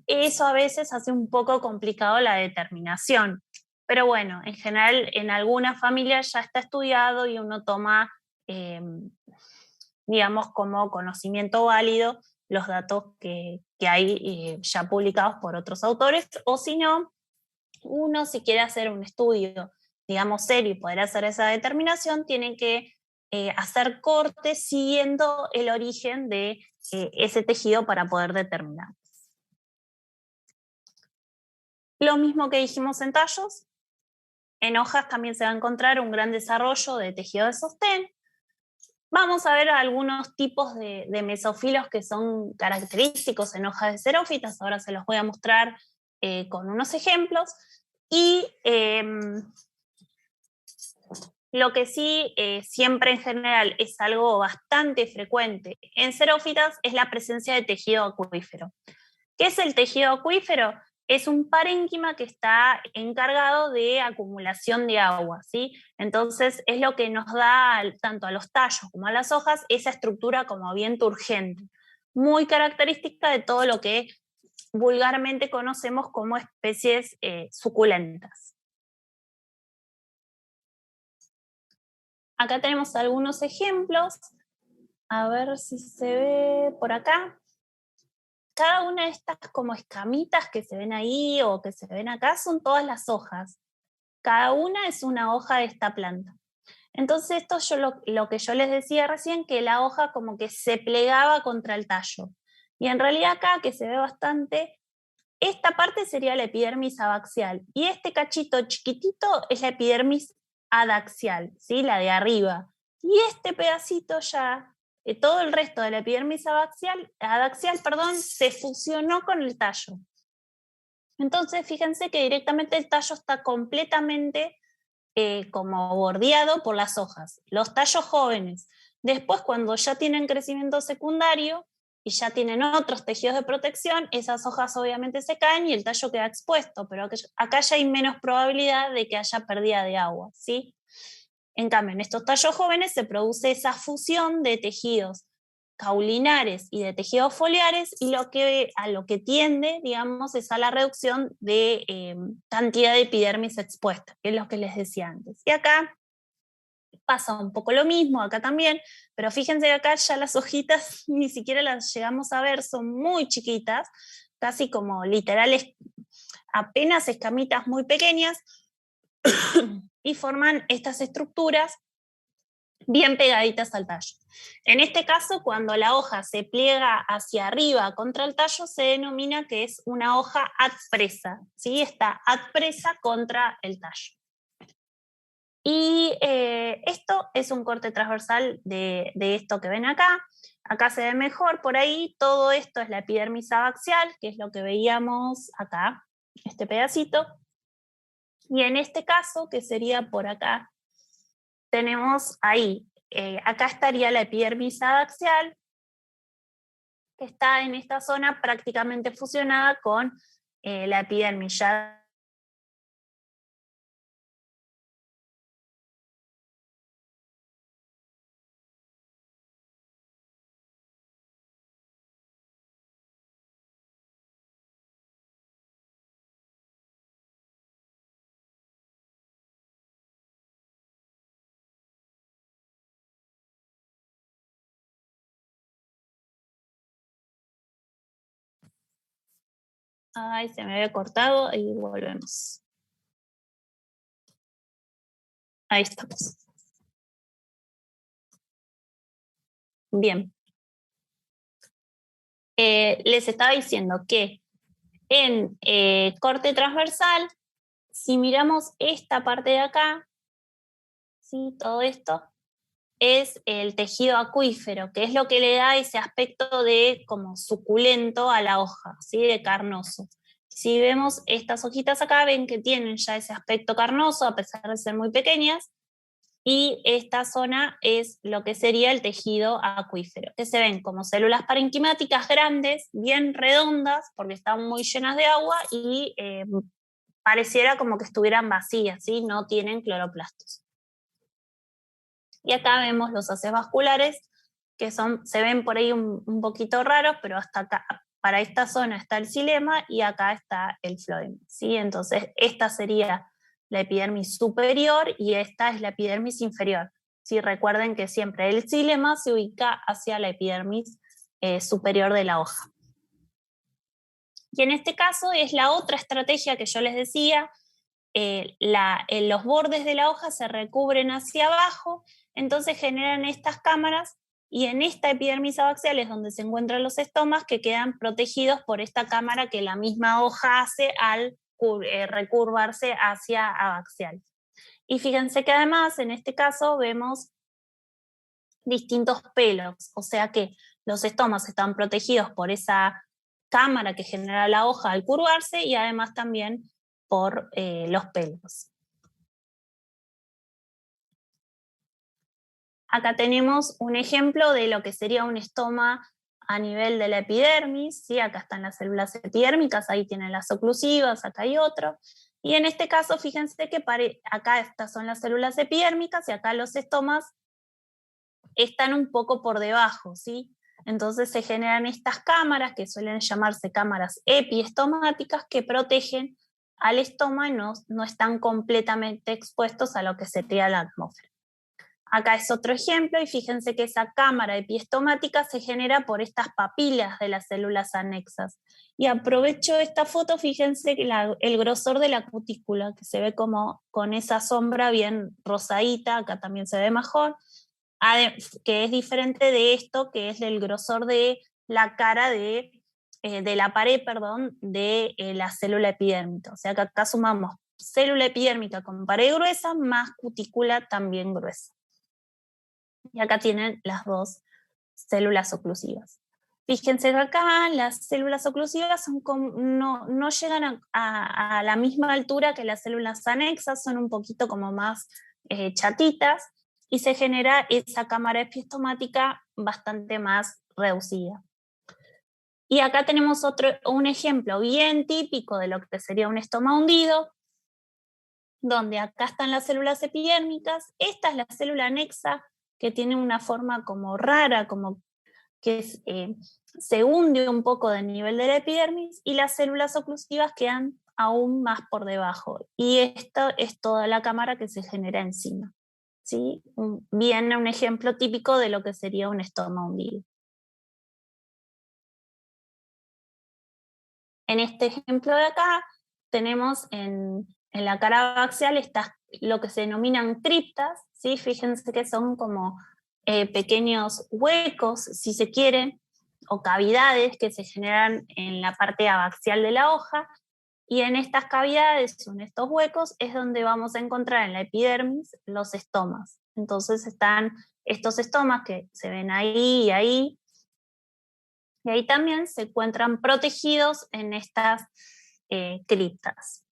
Eso a veces hace un poco complicado la determinación, pero bueno, en general en algunas familias ya está estudiado y uno toma, digamos, como conocimiento válido los datos que hay ya publicados por otros autores, o si no, uno, si quiere hacer un estudio, digamos, serio y poder hacer esa determinación, tiene que hacer cortes siguiendo el origen de ese tejido para poder determinar. Lo mismo que dijimos en tallos, en hojas también se va a encontrar un gran desarrollo de tejido de sostén. Vamos a ver algunos tipos de mesofilos que son característicos en hojas de xerófitas, ahora se los voy a mostrar con unos ejemplos. Y lo que sí siempre en general es algo bastante frecuente en xerófitas es la presencia de tejido acuífero. ¿Qué es el tejido acuífero? Es un parénquima que está encargado de acumulación de agua, ¿sí? Entonces es lo que nos da tanto a los tallos como a las hojas esa estructura como bien turgente, muy característica de todo lo que vulgarmente conocemos como especies suculentas. Acá tenemos algunos ejemplos, a ver si se ve por acá. Cada una de estas como escamitas que se ven ahí o que se ven acá son todas las hojas. Cada una es una hoja de esta planta. Entonces esto lo que yo les decía recién, que la hoja como que se plegaba contra el tallo. Y en realidad acá, que se ve bastante, esta parte sería la epidermis abaxial y este cachito chiquitito es la epidermis adaxial, ¿sí? La de arriba. Y este pedacito ya, todo el resto de la epidermis adaxial, se fusionó con el tallo. Entonces fíjense que directamente el tallo está completamente como bordeado por las hojas. Los tallos jóvenes. Después, cuando ya tienen crecimiento secundario, y ya tienen otros tejidos de protección, esas hojas obviamente se caen y el tallo queda expuesto, pero acá ya hay menos probabilidad de que haya pérdida de agua, ¿sí? En cambio, en estos tallos jóvenes se produce esa fusión de tejidos caulinares y de tejidos foliares, y a lo que tiende, digamos, es a la reducción de cantidad de epidermis expuesta, que es lo que les decía antes. Y acá pasa un poco lo mismo, acá también, pero fíjense que acá ya las hojitas ni siquiera las llegamos a ver, son muy chiquitas, casi como literales, apenas escamitas muy pequeñas, y forman estas estructuras bien pegaditas al tallo. En este caso, cuando la hoja se pliega hacia arriba contra el tallo, se denomina que es una hoja adpresa, ¿sí? Está adpresa contra el tallo. Y esto es un corte transversal de esto que ven acá. Acá se ve mejor por ahí. Todo esto es la epidermis abaxial, que es lo que veíamos acá, este pedacito. Y en este caso, que sería por acá, tenemos ahí, acá estaría la epidermis adaxial, que está en esta zona prácticamente fusionada con la epidermis ya. Ay, se me había cortado y volvemos. Ahí estamos. Bien. Les estaba diciendo que en corte transversal, si miramos esta parte de acá, ¿sí? Todo esto es el tejido acuífero, que es lo que le da ese aspecto de como suculento a la hoja, ¿sí? De carnoso. Si vemos estas hojitas acá, ven que tienen ya ese aspecto carnoso, a pesar de ser muy pequeñas, y esta zona es lo que sería el tejido acuífero, que se ven como células parenquimáticas grandes, bien redondas, porque están muy llenas de agua y pareciera como que estuvieran vacías, ¿sí? No tienen cloroplastos. Y acá vemos los haces vasculares, que se ven por ahí un poquito raros, pero hasta acá, para esta zona está el xilema y acá está el floema, ¿sí? Entonces, esta sería la epidermis superior y esta es la epidermis inferior. ¿Sí? Recuerden que siempre el xilema se ubica hacia la epidermis superior de la hoja. Y en este caso es la otra estrategia que yo les decía, los bordes de la hoja se recubren hacia abajo, entonces generan estas cámaras, y en esta epidermis abaxial es donde se encuentran los estomas, que quedan protegidos por esta cámara que la misma hoja hace al recurvarse hacia abaxial. Y fíjense que además en este caso vemos distintos pelos, o sea que los estomas están protegidos por esa cámara que genera la hoja al curvarse y además también por los pelos. Acá tenemos un ejemplo de lo que sería un estoma a nivel de la epidermis, ¿sí? Acá están las células epidérmicas, ahí tienen las oclusivas, acá hay otro. Y en este caso, fíjense que acá estas son las células epidérmicas y acá los estomas están un poco por debajo, ¿sí? Entonces se generan estas cámaras que suelen llamarse cámaras epiestomáticas que protegen al estoma y no están completamente expuestos a lo que sería la atmósfera. Acá es otro ejemplo y fíjense que esa cámara epiestomática se genera por estas papilas de las células anexas. Y aprovecho esta foto, fíjense que el grosor de la cutícula, que se ve como con esa sombra bien rosadita, acá también se ve mejor, que es diferente de esto, que es el grosor de la cara de la pared, perdón, de la célula epidérmica. O sea que acá sumamos célula epidérmica con pared gruesa más cutícula también gruesa. Y acá tienen las dos células oclusivas. Fíjense que acá las células oclusivas no llegan a la misma altura que las células anexas, son un poquito como más chatitas, y se genera esa cámara epiestomática bastante más reducida. Y acá tenemos un ejemplo bien típico de lo que sería un estoma hundido, donde acá están las células epidérmicas, esta es la célula anexa, que tiene una forma como rara, como que se hunde un poco del nivel de la epidermis, y las células oclusivas quedan aún más por debajo. Y esta es toda la cámara que se genera encima. ¿Sí? Viene un ejemplo típico de lo que sería un estoma hundido. En este ejemplo de acá tenemos en la cara abaxial estas, lo que se denominan criptas, ¿sí? Fíjense que son como pequeños huecos, si se quiere, o cavidades que se generan en la parte abaxial de la hoja, y en estas cavidades, en estos huecos, es donde vamos a encontrar en la epidermis los estomas. Entonces están estos estomas que se ven ahí y ahí, y ahí también se encuentran protegidos en estas criptas.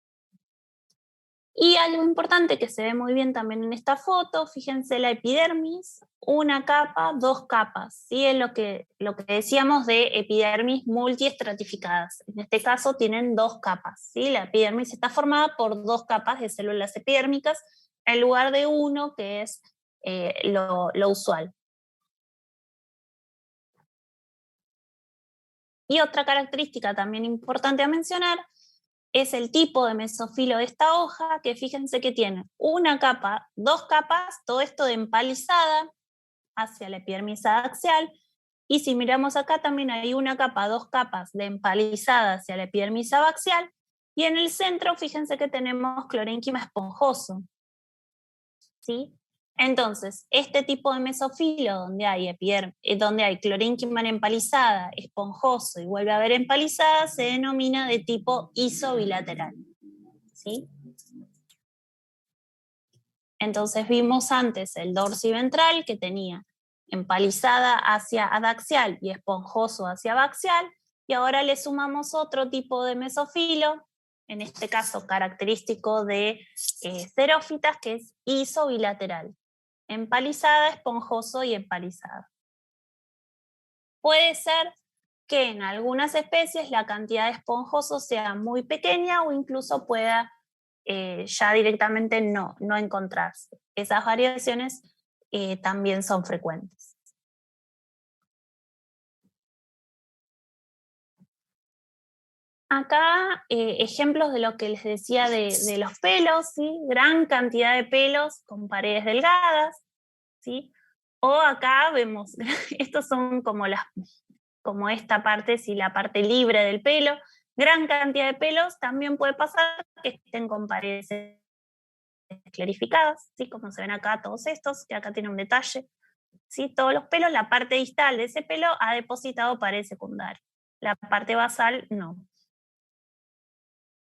Y algo importante que se ve muy bien también en esta foto, fíjense la epidermis, una capa, dos capas, ¿sí? Es lo que decíamos de epidermis multiestratificadas. En este caso tienen dos capas, ¿sí? La epidermis está formada por dos capas de células epidérmicas en lugar de uno, que es lo usual. Y otra característica también importante a mencionar es el tipo de mesofilo de esta hoja, que fíjense que tiene una capa, dos capas, todo esto de empalizada hacia la epidermis axial, y si miramos acá también hay una capa, dos capas de empalizada hacia la epidermis abaxial, y en el centro fíjense que tenemos clorénquima esponjoso, ¿sí? Entonces, este tipo de mesofilo donde hay clorénquima empalizada, esponjoso y vuelve a haber empalizada, se denomina de tipo isobilateral, ¿sí? Entonces vimos antes el dorsiventral que tenía empalizada hacia adaxial y esponjoso hacia abaxial, y ahora le sumamos otro tipo de mesofilo, en este caso característico de xerófitas, que es isobilateral. Empalizada, esponjoso y empalizada. Puede ser que en algunas especies la cantidad de esponjoso sea muy pequeña o incluso pueda ya directamente no encontrarse. Esas variaciones también son frecuentes. Acá ejemplos de lo que les decía de los pelos, ¿sí? Gran cantidad de pelos con paredes delgadas, ¿sí? O acá vemos, estos son como esta parte, sí, la parte libre del pelo, gran cantidad de pelos. También puede pasar que estén con paredes clarificadas, ¿sí? Como se ven acá todos estos, que acá tiene un detalle, ¿sí? Todos los pelos, la parte distal de ese pelo ha depositado pared secundaria, la parte basal no.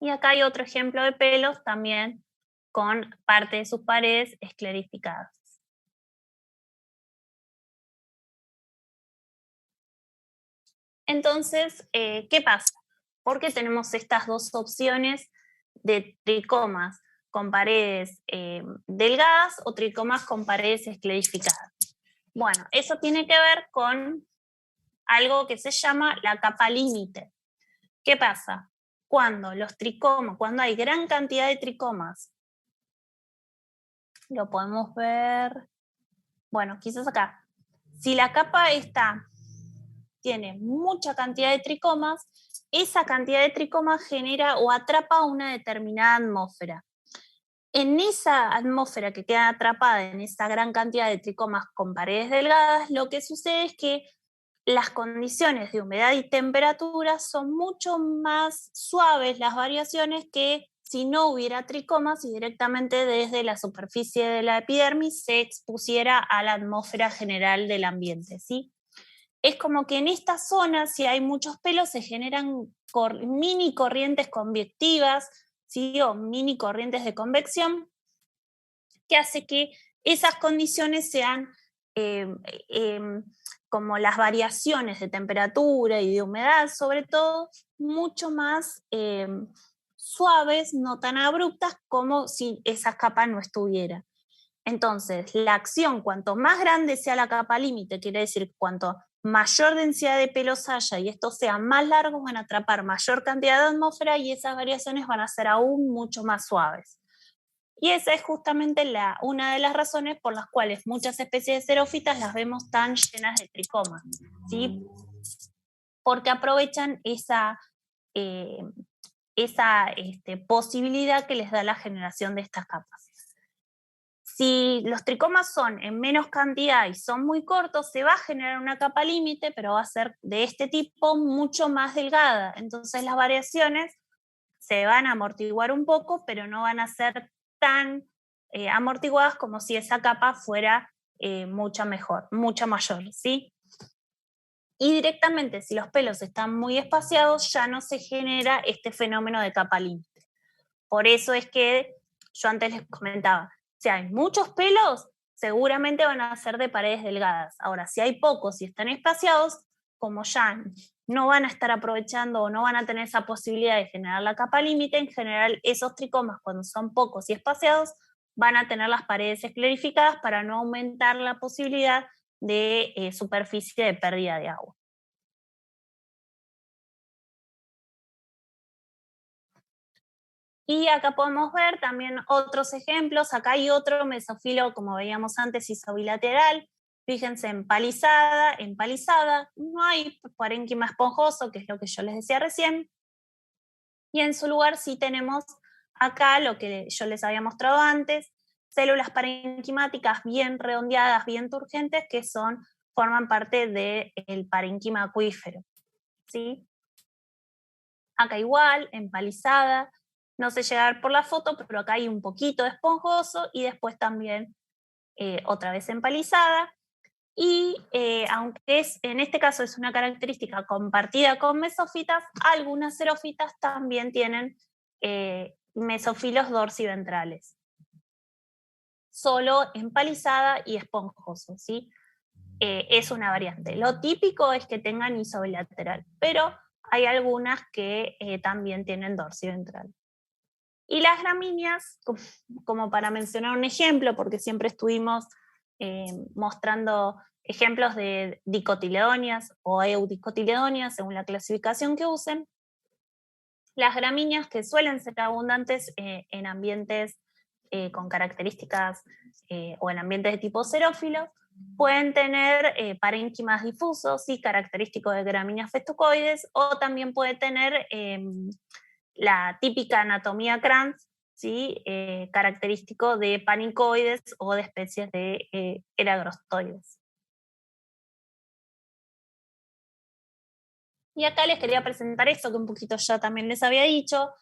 Y acá hay otro ejemplo de pelos también con parte de sus paredes esclarificadas. Entonces, ¿qué pasa? ¿Por qué tenemos estas dos opciones de tricomas con paredes delgadas o tricomas con paredes esclarificadas? Bueno, eso tiene que ver con algo que se llama la capa límite. ¿Qué pasa? Cuando hay gran cantidad de tricomas, lo podemos ver, bueno, quizás acá, si la capa tiene mucha cantidad de tricomas, esa cantidad de tricomas genera o atrapa una determinada atmósfera. En esa atmósfera que queda atrapada en esa gran cantidad de tricomas con paredes delgadas, lo que sucede es que las condiciones de humedad y temperatura son mucho más suaves, las variaciones, que si no hubiera tricomas y directamente desde la superficie de la epidermis se expusiera a la atmósfera general del ambiente, ¿sí? Es como que en esta zona, si hay muchos pelos, se generan mini corrientes convectivas, ¿sí? O mini corrientes de convección, que hace que esas condiciones sean como las variaciones de temperatura y de humedad, sobre todo, mucho más suaves, no tan abruptas como si esa capa no estuviera. Entonces, la acción, cuanto más grande sea la capa límite, quiere decir cuanto mayor densidad de pelos haya y estos sean más largos, van a atrapar mayor cantidad de atmósfera y esas variaciones van a ser aún mucho más suaves. Y esa es justamente una de las razones por las cuales muchas especies de xerófitas las vemos tan llenas de tricomas, ¿sí? Porque aprovechan esa posibilidad que les da la generación de estas capas. Si los tricomas son en menos cantidad y son muy cortos, se va a generar una capa límite, pero va a ser de este tipo mucho más delgada. Entonces las variaciones se van a amortiguar un poco, pero no van a ser tan amortiguadas como si esa capa fuera mucha mayor, ¿sí? Y directamente, si los pelos están muy espaciados, ya no se genera este fenómeno de capa límite. Por eso es que yo antes les comentaba, si hay muchos pelos, seguramente van a ser de paredes delgadas. Ahora, si hay pocos y están espaciados, como ya no van a estar aprovechando o no van a tener esa posibilidad de generar la capa límite, en general esos tricomas, cuando son pocos y espaciados, van a tener las paredes esclerificadas para no aumentar la posibilidad de superficie de pérdida de agua. Y acá podemos ver también otros ejemplos. Acá hay otro mesófilo, como veíamos antes, isobilateral. Fíjense, empalizada, no hay parénquima esponjoso, que es lo que yo les decía recién. Y en su lugar sí tenemos acá lo que yo les había mostrado antes, células parenquimáticas bien redondeadas, bien turgentes, que forman parte del parénquima acuífero, ¿sí? Acá igual, empalizada, no sé llegar por la foto, pero acá hay un poquito de esponjoso y después también otra vez empalizada. Y aunque en este caso es una característica compartida con mesófitas, algunas xerófitas también tienen mesófilos dorsiventrales. Solo empalizada y esponjoso, ¿sí? Es una variante. Lo típico es que tengan isobilateral, pero hay algunas que también tienen dorsiventral. Y las gramíneas, como para mencionar un ejemplo, porque siempre estuvimos mostrando ejemplos de dicotiledonias o eudicotiledonias, según la clasificación que usen, las gramíneas que suelen ser abundantes en ambientes con características o en ambientes de tipo xerófilo, pueden tener parénquimas difusos y característicos de gramíneas festucoides, o también puede tener la típica anatomía Kranz, ¿sí? Característico de panicoides o de especies de eragrostoides. Y acá les quería presentar esto que un poquito ya también les había dicho,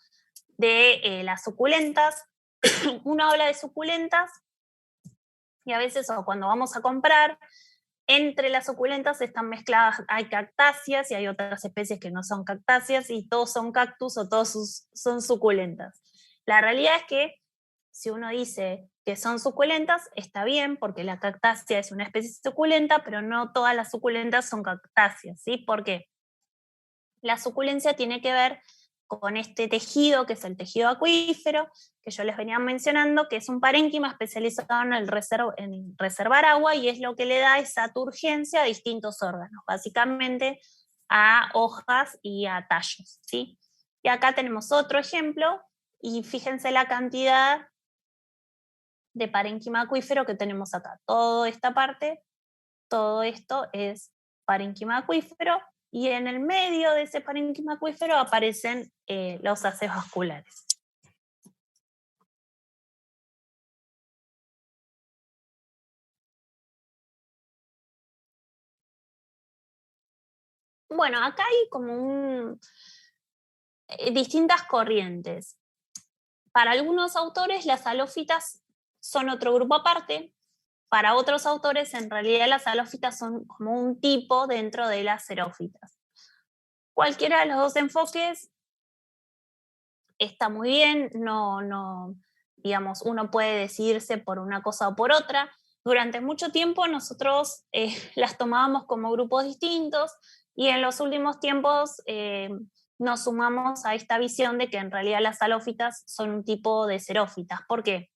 de las suculentas. Uno habla de suculentas y a veces, o cuando vamos a comprar, entre las suculentas están mezcladas, hay cactáceas y hay otras especies que no son cactáceas y todos son cactus o todos son suculentas. La realidad es que si uno dice que son suculentas, está bien, porque la cactácea es una especie suculenta, pero no todas las suculentas son cactáceas, ¿sí? ¿Por qué? La suculencia tiene que ver con este tejido, que es el tejido acuífero, que yo les venía mencionando, que es un parénquima especializado en reservar agua y es lo que le da esa turgencia a distintos órganos, básicamente a hojas y a tallos, ¿sí? Y acá tenemos otro ejemplo, y fíjense la cantidad de parénquima acuífero que tenemos acá. Toda esta parte, todo esto es parénquima acuífero, y en el medio de ese parénquima acuífero aparecen los haces vasculares. Bueno, acá hay como distintas corrientes. Para algunos autores las halófitas son otro grupo aparte, para otros autores en realidad las halófitas son como un tipo dentro de las xerófitas. Cualquiera de los dos enfoques está muy bien, digamos, uno puede decidirse por una cosa o por otra. Durante mucho tiempo nosotros las tomábamos como grupos distintos y en los últimos tiempos nos sumamos a esta visión de que en realidad las halófitas son un tipo de xerófitas. ¿Por qué?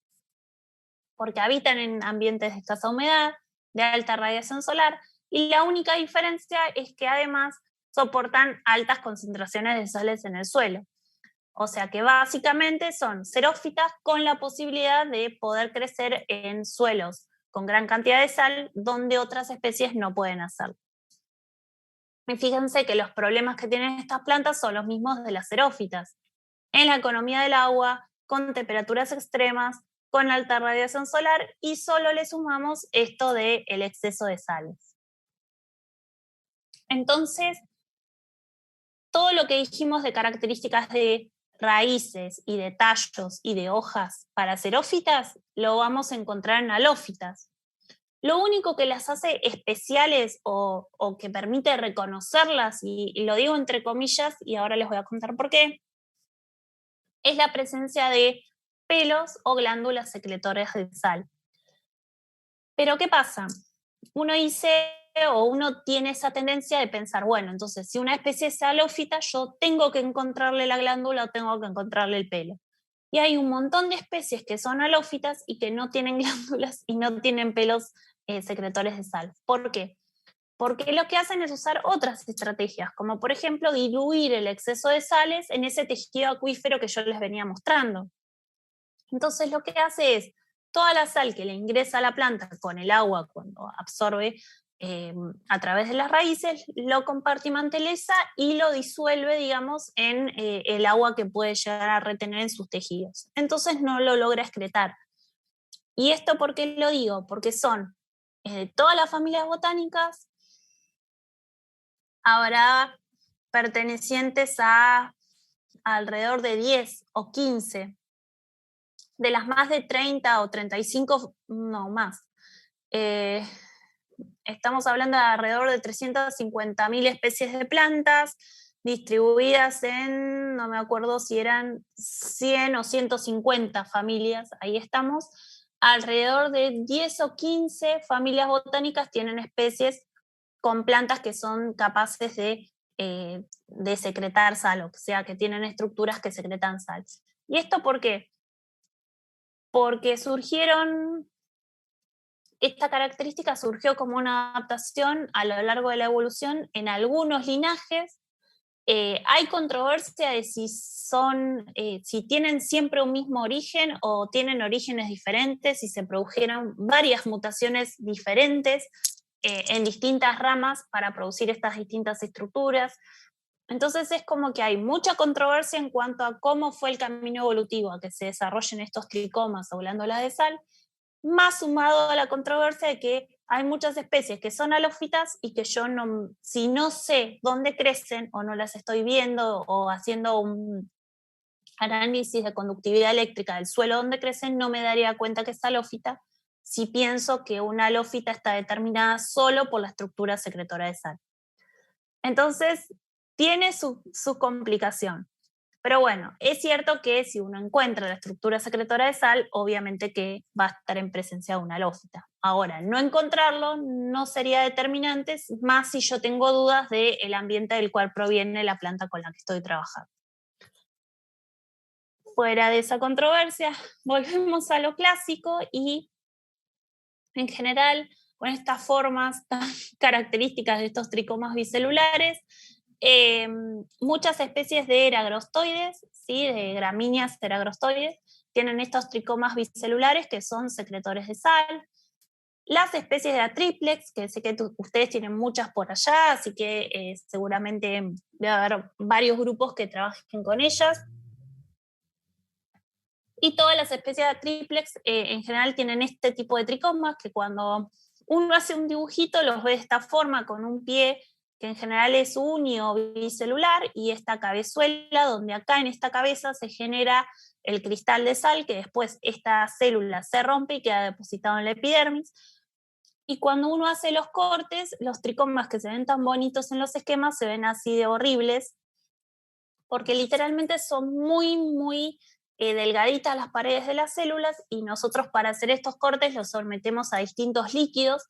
Porque habitan en ambientes de escasa humedad, de alta radiación solar, y la única diferencia es que además soportan altas concentraciones de sales en el suelo. O sea que básicamente son xerófitas con la posibilidad de poder crecer en suelos con gran cantidad de sal donde otras especies no pueden hacerlo. Y fíjense que los problemas que tienen estas plantas son los mismos de las xerófitas. En la economía del agua, con temperaturas extremas, con alta radiación solar, y solo le sumamos esto del exceso de sales. Entonces, todo lo que dijimos de características de raíces y de tallos y de hojas para xerófitas, lo vamos a encontrar en halófitas. Lo único que las hace especiales o que permite reconocerlas, y lo digo entre comillas, y ahora les voy a contar por qué, es la presencia de pelos o glándulas secretoras de sal. Pero ¿qué pasa? Uno dice, o uno tiene esa tendencia de pensar, bueno, entonces si una especie es halófita, yo tengo que encontrarle la glándula o tengo que encontrarle el pelo. Y hay un montón de especies que son halófitas y que no tienen glándulas y no tienen pelos secretores de sal. ¿Por qué? Porque lo que hacen es usar otras estrategias, como por ejemplo diluir el exceso de sales en ese tejido acuífero que yo les venía mostrando. Entonces lo que hace es, toda la sal que le ingresa a la planta con el agua cuando absorbe a través de las raíces, lo compartimentaliza y lo disuelve, digamos, en el agua que puede llegar a retener en sus tejidos. Entonces no lo logra excretar. ¿Y esto por qué lo digo? Porque son todas las familias botánicas, habrá pertenecientes a alrededor de 10 o 15 de las más de 30 o 35, no más. Estamos hablando de alrededor de 350.000 especies de plantas distribuidas en, no me acuerdo si eran 100 o 150 familias, ahí estamos. Alrededor de 10 o 15 familias botánicas tienen especies con plantas que son capaces de secretar sal, o sea, que tienen estructuras que secretan sal. ¿Y esto por qué? Porque esta característica surgió como una adaptación a lo largo de la evolución en algunos linajes. Hay controversia de si tienen siempre un mismo origen o tienen orígenes diferentes, si se produjeron varias mutaciones diferentes en distintas ramas para producir estas distintas estructuras. Entonces es como que hay mucha controversia en cuanto a cómo fue el camino evolutivo a que se desarrollen estos tricomas o glándulas de sal, más sumado a la controversia de que hay muchas especies que son halófitas y que yo no, si no sé dónde crecen o no las estoy viendo o haciendo un análisis de conductividad eléctrica del suelo donde crecen, no me daría cuenta que es halófita si pienso que una halófita está determinada solo por la estructura secretora de sal. Entonces, tiene su complicación. Pero bueno, es cierto que si uno encuentra la estructura secretora de sal, obviamente que va a estar en presencia de una halófita. Ahora, no encontrarlo no sería determinante, más si yo tengo dudas del ambiente del cual proviene la planta con la que estoy trabajando. Fuera de esa controversia, volvemos a lo clásico y en general, con estas formas tan características de estos tricomas bicelulares, muchas especies de eragrostoides, ¿sí? De gramíneas eragrostoides, tienen estos tricomas bicelulares que son secretores de sal. Las especies de Atriplex, que sé que ustedes tienen muchas por allá, así que seguramente debe haber varios grupos que trabajen con ellas. Y todas las especies de Atriplex en general tienen este tipo de tricomas que cuando uno hace un dibujito los ve de esta forma, con un pie que en general es uni o bicelular, y esta cabezuela, donde acá en esta cabeza se genera el cristal de sal, que después esta célula se rompe y queda depositado en la epidermis. Y cuando uno hace los cortes, los tricomas que se ven tan bonitos en los esquemas se ven así de horribles, porque literalmente son muy, muy delgaditas las paredes de las células, y nosotros para hacer estos cortes los sometemos a distintos líquidos,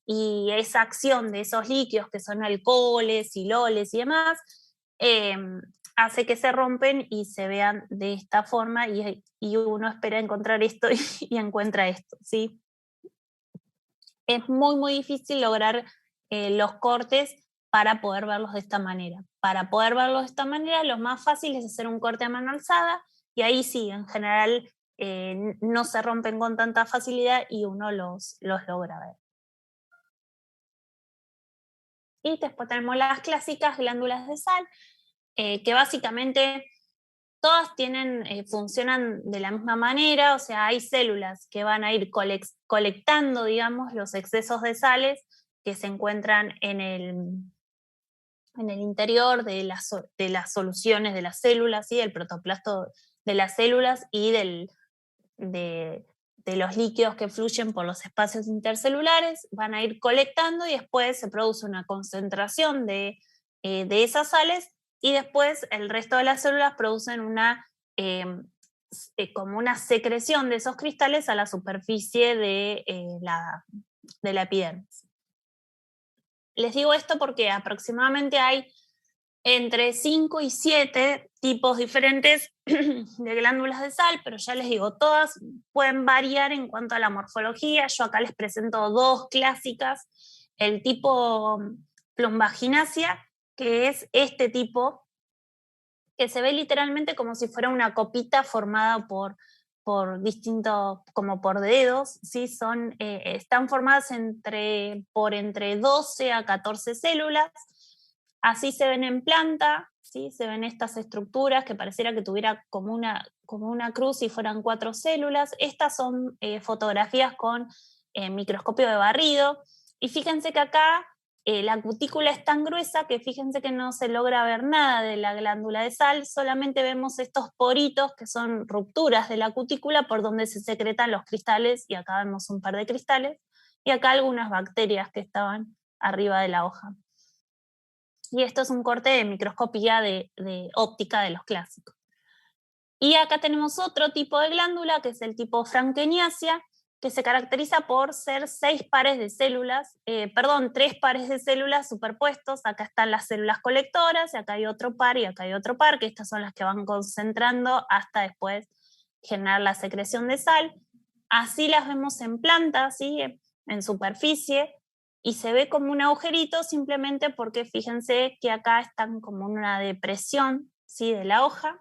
y esa acción de esos líquidos, que son alcoholes, siloles y demás, hace que se rompen y se vean de esta forma, y uno espera encontrar esto y encuentra esto, ¿sí? Es muy, muy difícil lograr los cortes para poder verlos de esta manera. Para poder verlos de esta manera, lo más fácil es hacer un corte a mano alzada, y ahí sí, en general no se rompen con tanta facilidad y uno los logra ver. Y después tenemos las clásicas glándulas de sal, que básicamente todas funcionan de la misma manera, o sea, hay células que van a ir colectando, digamos, los excesos de sales que se encuentran en el interior de las soluciones de las células, ¿sí? El protoplasto de las células y de los líquidos que fluyen por los espacios intercelulares, van a ir colectando y después se produce una concentración de esas sales, y después el resto de las células producen como una secreción de esos cristales a la superficie de la epidermis. Les digo esto porque aproximadamente hay entre 5 y 7 tipos diferentes de glándulas de sal, pero ya les digo, todas pueden variar en cuanto a la morfología. Yo acá les presento 2 clásicas. El tipo plumbaginácea, que es este tipo, que se ve literalmente como si fuera una copita formada por distintos, como por dedos, ¿sí? Están formadas por entre 12 a 14 células. Así se ven en planta, ¿sí? Se ven estas estructuras que pareciera que tuviera como una cruz y fueran 4 células. Estas son fotografías con microscopio de barrido. Y fíjense que acá la cutícula es tan gruesa que fíjense que no se logra ver nada de la glándula de sal, solamente vemos estos poritos que son rupturas de la cutícula por donde se secretan los cristales, y acá vemos un par de cristales, y acá algunas bacterias que estaban arriba de la hoja. Y esto es un corte de microscopía de óptica de los clásicos. Y acá tenemos otro tipo de glándula, que es el tipo frankeniácea, que se caracteriza por ser 3 pares de células superpuestos. Acá están las células colectoras, y acá hay otro par, y acá hay otro par, que estas son las que van concentrando hasta después generar la secreción de sal. Así las vemos en plantas, ¿sí? En superficie, y se ve como un agujerito simplemente porque fíjense que acá están como en una depresión, ¿sí? De la hoja.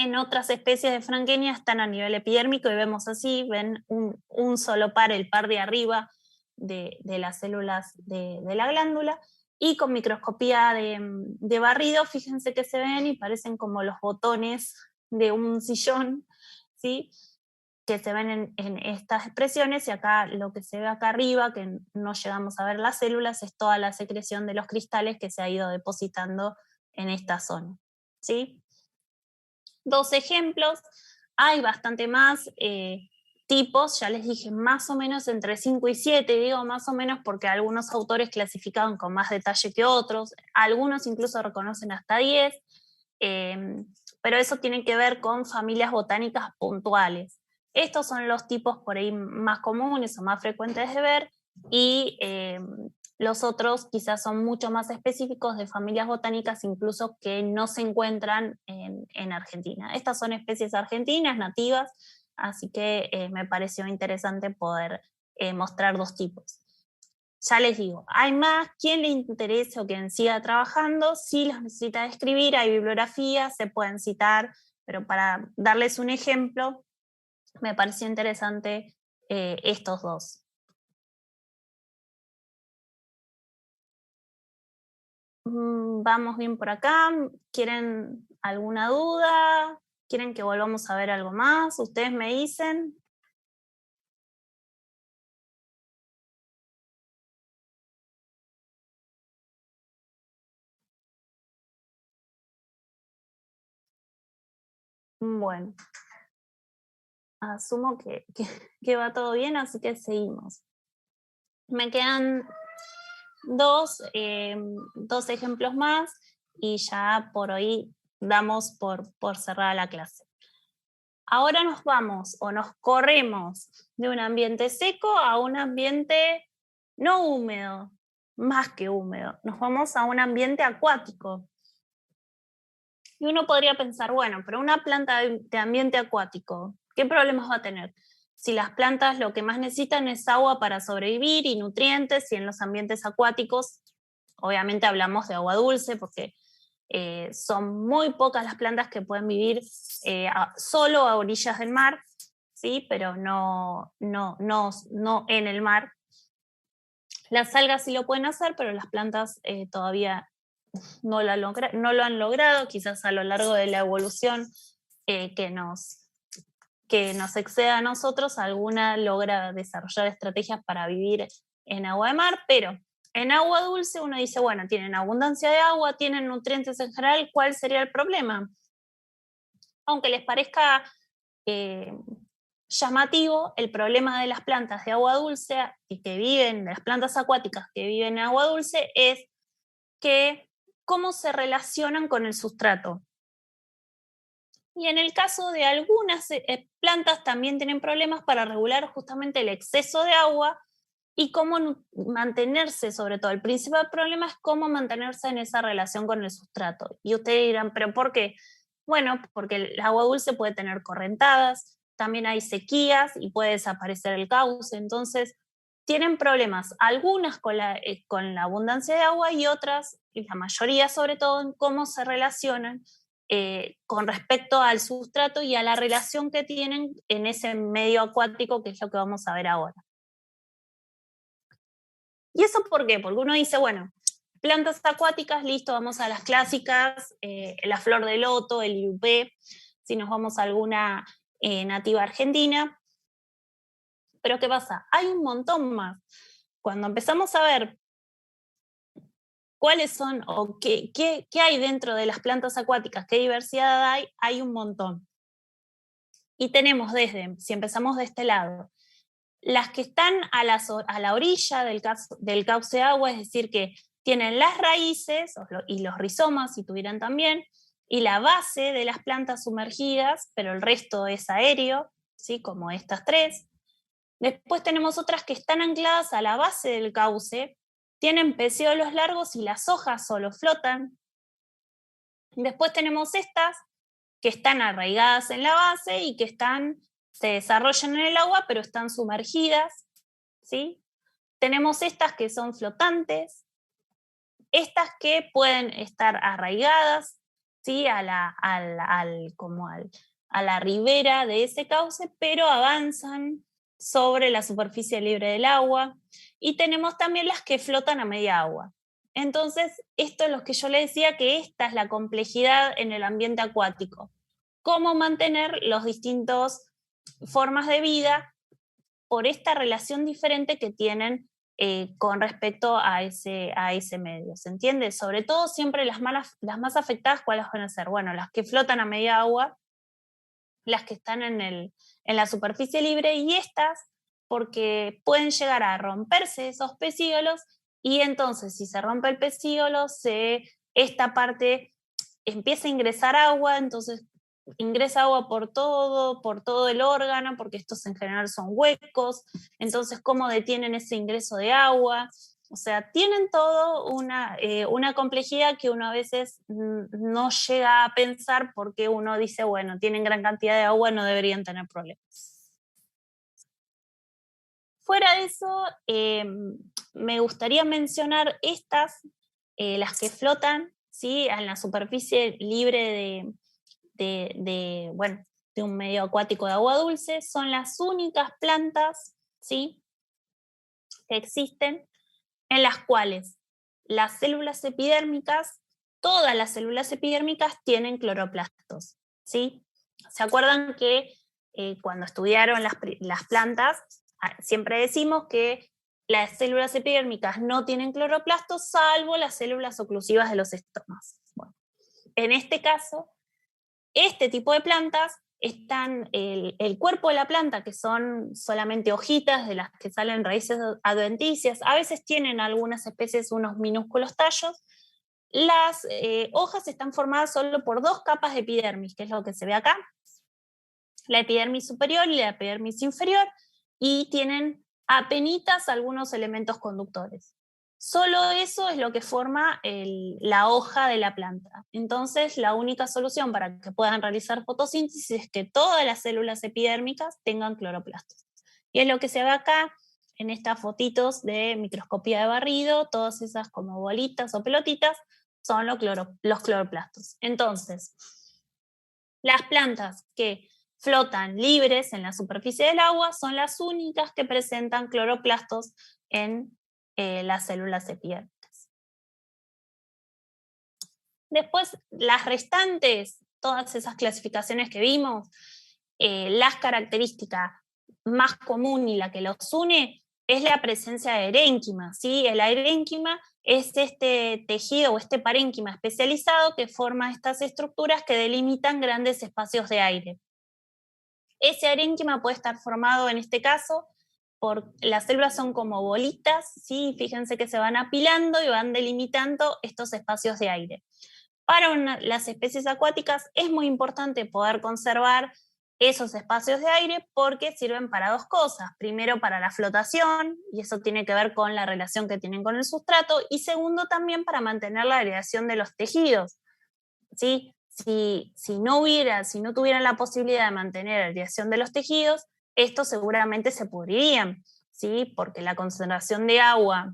En otras especies de Frankenia están a nivel epidérmico y vemos así, ven un solo par, el par de arriba de las células de la glándula, y con microscopía de barrido, fíjense que se ven y parecen como los botones de un sillón, ¿sí? Que se ven en estas expresiones, y acá lo que se ve acá arriba, que no llegamos a ver las células, es toda la secreción de los cristales que se ha ido depositando en esta zona, ¿sí? 2 ejemplos, hay bastante más tipos, ya les dije, más o menos entre 5 y 7, digo más o menos porque algunos autores clasificaban con más detalle que otros, algunos incluso reconocen hasta 10, pero eso tiene que ver con familias botánicas puntuales. Estos son los tipos por ahí más comunes o más frecuentes de ver, y los otros quizás son mucho más específicos de familias botánicas, incluso que no se encuentran en Argentina. Estas son especies argentinas, nativas, así que me pareció interesante poder mostrar 2 tipos. Ya les digo, hay más, quien le interese o quien siga trabajando, si los necesita escribir, hay bibliografía, se pueden citar, pero para darles un ejemplo, me pareció interesante estos 2. Vamos bien por acá. ¿Quieren alguna duda? ¿Quieren que volvamos a ver algo más? Ustedes me dicen. Bueno, asumo que va todo bien, así que seguimos. Me quedan 2 ejemplos más y ya por hoy damos por cerrada la clase. Ahora nos vamos o nos corremos de un ambiente seco a un ambiente no húmedo, más que húmedo. Nos vamos a un ambiente acuático. Y uno podría pensar, bueno, pero una planta de ambiente acuático, ¿qué problemas va a tener? si las plantas lo que más necesitan es agua para sobrevivir y nutrientes, y en los ambientes acuáticos, obviamente hablamos de agua dulce, porque son muy pocas las plantas que pueden vivir solo a orillas del mar, ¿sí? Pero no en el mar. Las algas sí lo pueden hacer, pero las plantas todavía no lo han logrado, quizás a lo largo de la evolución que nos exceda a nosotros, alguna logra desarrollar estrategias para vivir en agua de mar, pero en agua dulce uno dice, bueno, tienen abundancia de agua, tienen nutrientes en general, ¿cuál sería el problema? Aunque les parezca llamativo, el problema de las plantas de agua dulce y que viven, de las plantas acuáticas que viven en agua dulce, es que cómo se relacionan con el sustrato. Y en el caso de algunas plantas también tienen problemas para regular justamente el exceso de agua y cómo mantenerse, sobre todo. El principal problema es cómo mantenerse en esa relación con el sustrato. Y ustedes dirán, ¿pero por qué? Bueno, porque el agua dulce puede tener correntadas, también hay sequías y puede desaparecer el cauce. Entonces, tienen problemas, algunas con la abundancia de agua y otras, y la mayoría sobre todo, en cómo se relacionan con respecto al sustrato y a la relación que tienen en ese medio acuático, que es lo que vamos a ver ahora. ¿Y eso por qué? Porque uno dice, bueno, plantas acuáticas, listo, vamos a las clásicas, la flor de loto, el irupé, si nos vamos a alguna nativa argentina. Pero ¿qué pasa? Hay un montón más. Cuando empezamos a ver cuáles son o qué hay dentro de las plantas acuáticas, qué diversidad hay un montón. Y tenemos si empezamos de este lado, las que están a la orilla del cauce de agua, es decir, que tienen las raíces y los rizomas, si tuvieran también, y la base de las plantas sumergidas, pero el resto es aéreo, ¿sí? Como estas tres. Después tenemos otras que están ancladas a la base del cauce, tienen pecíolos largos y las hojas solo flotan. Después tenemos estas que están arraigadas en la base y que se desarrollan en el agua, pero están sumergidas, ¿sí? Tenemos estas que son flotantes, estas que pueden estar arraigadas, ¿sí? a la ribera de ese cauce, pero avanzan sobre la superficie libre del agua. Y tenemos también las que flotan a media agua. Entonces, esto es lo que yo le decía, que esta es la complejidad en el ambiente acuático. Cómo mantener los distintos formas de vida por esta relación diferente que tienen con respecto a ese medio. ¿Se entiende? Sobre todo siempre las más afectadas, ¿cuáles van a ser? Bueno, las que flotan a media agua, las que están en la superficie libre, y estas porque pueden llegar a romperse esos pecíolos, y entonces si se rompe el pecíolo, esta parte empieza a ingresar agua, entonces ingresa agua por todo el órgano, porque estos en general son huecos, entonces cómo detienen ese ingreso de agua. O sea, tienen todo una complejidad que uno a veces no llega a pensar, porque uno dice, bueno, tienen gran cantidad de agua, no deberían tener problemas. Fuera de eso, me gustaría mencionar estas, las que flotan, ¿sí? En la superficie libre de un medio acuático de agua dulce, son las únicas plantas, ¿sí? Que existen en las cuales las células epidérmicas, todas las células epidérmicas tienen cloroplastos, ¿sí? ¿Se acuerdan que cuando estudiaron las plantas, siempre decimos que las células epidérmicas no tienen cloroplastos, salvo las células oclusivas de los estomas? Bueno, en este caso, este tipo de plantas están el cuerpo de la planta, que son solamente hojitas de las que salen raíces adventicias. A veces tienen algunas especies unos minúsculos tallos. Las hojas están formadas solo por dos capas de epidermis, que es lo que se ve acá, la epidermis superior y la epidermis inferior, y tienen apenitas algunos elementos conductores. Solo eso es lo que forma la hoja de la planta. Entonces, la única solución para que puedan realizar fotosíntesis es que todas las células epidérmicas tengan cloroplastos. Y es lo que se ve acá en estas fotitos de microscopía de barrido, todas esas como bolitas o pelotitas son los cloroplastos. Entonces, las plantas que flotan libres en la superficie del agua son las únicas que presentan cloroplastos en las células epidérmicas. Después, las restantes, todas esas clasificaciones que vimos, las características más común y la que los une es la presencia de erénquima, ¿sí? El erénquima es este tejido o este parénquima especializado que forma estas estructuras que delimitan grandes espacios de aire. Ese arénquima puede estar formado en este caso por las células son como bolitas, ¿sí? Fíjense que se van apilando y van delimitando estos espacios de aire. Para las especies acuáticas es muy importante poder conservar esos espacios de aire porque sirven para dos cosas. Primero, para la flotación, y eso tiene que ver con la relación que tienen con el sustrato, y segundo, también para mantener la aireación de los tejidos. ¿Sí? Si no tuvieran la posibilidad de mantener la aireación de los tejidos, estos seguramente se pudrirían, ¿sí? Porque la concentración de agua,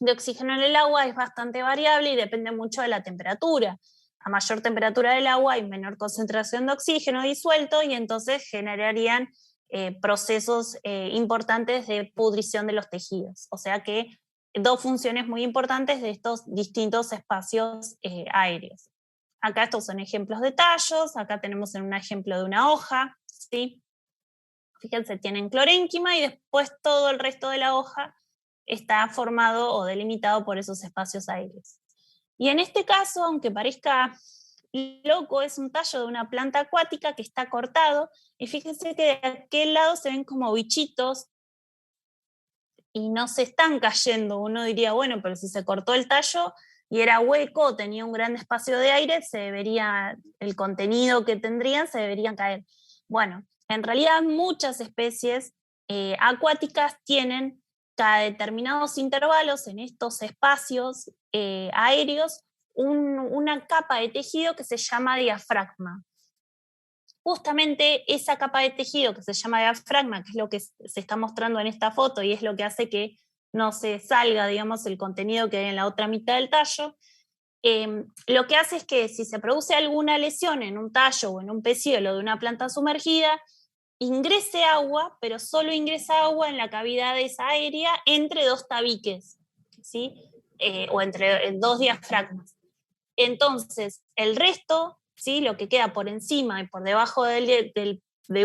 de oxígeno en el agua es bastante variable y depende mucho de la temperatura. A mayor temperatura del agua hay menor concentración de oxígeno disuelto y entonces generarían procesos importantes de pudrición de los tejidos. O sea que dos funciones muy importantes de estos distintos espacios aéreos. Acá estos son ejemplos de tallos, acá tenemos un ejemplo de una hoja, ¿sí? Fíjense, tienen clorénquima y después todo el resto de la hoja está formado o delimitado por esos espacios aéreos. Y en este caso, aunque parezca loco, es un tallo de una planta acuática que está cortado, y fíjense que de aquel lado se ven como bichitos y no se están cayendo. Uno diría, bueno, pero si se cortó el tallo y era hueco, tenía un gran espacio de aire, se debería, el contenido que tendrían se deberían caer. Bueno, en realidad muchas especies acuáticas tienen cada determinados intervalos en estos espacios aéreos una capa de tejido que se llama diafragma. Justamente esa capa de tejido que se llama diafragma, que es lo que se está mostrando en esta foto y es lo que hace que no se salga, digamos, el contenido que hay en la otra mitad del tallo, lo que hace es que si se produce alguna lesión en un tallo o en un pecíolo de una planta sumergida, ingrese agua, pero solo ingresa agua en la cavidad esa aérea entre dos tabiques, ¿sí? O entre dos diafragmas. Entonces, el resto, ¿sí? Lo que queda por encima y por debajo de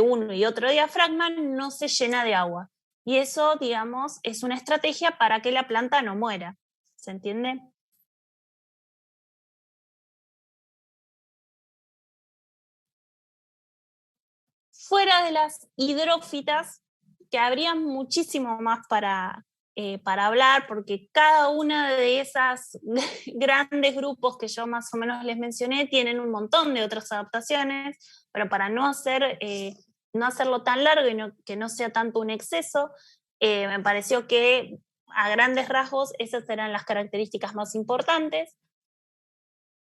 uno y otro diafragma, no se llena de agua. Y eso, digamos, es una estrategia para que la planta no muera. ¿Se entiende? Fuera de las hidrófitas, que habría muchísimo más para hablar, porque cada una de esas grandes grupos que yo más o menos les mencioné tienen un montón de otras adaptaciones, pero para no hacerlo tan largo y que no sea tanto un exceso, me pareció que a grandes rasgos esas eran las características más importantes.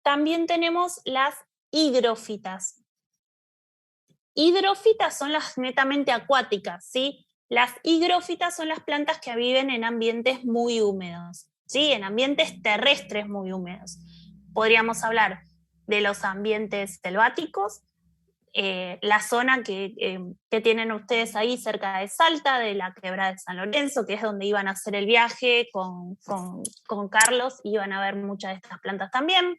También tenemos las hidrófitas. Hidrófitas son las netamente acuáticas, ¿sí? Las higrófitas son las plantas que viven en ambientes muy húmedos, ¿sí? En ambientes terrestres muy húmedos. Podríamos hablar de los ambientes selváticos, la zona que tienen ustedes ahí cerca de Salta, de la quebrada de San Lorenzo, que es donde iban a hacer el viaje con Carlos, iban a ver muchas de estas plantas también.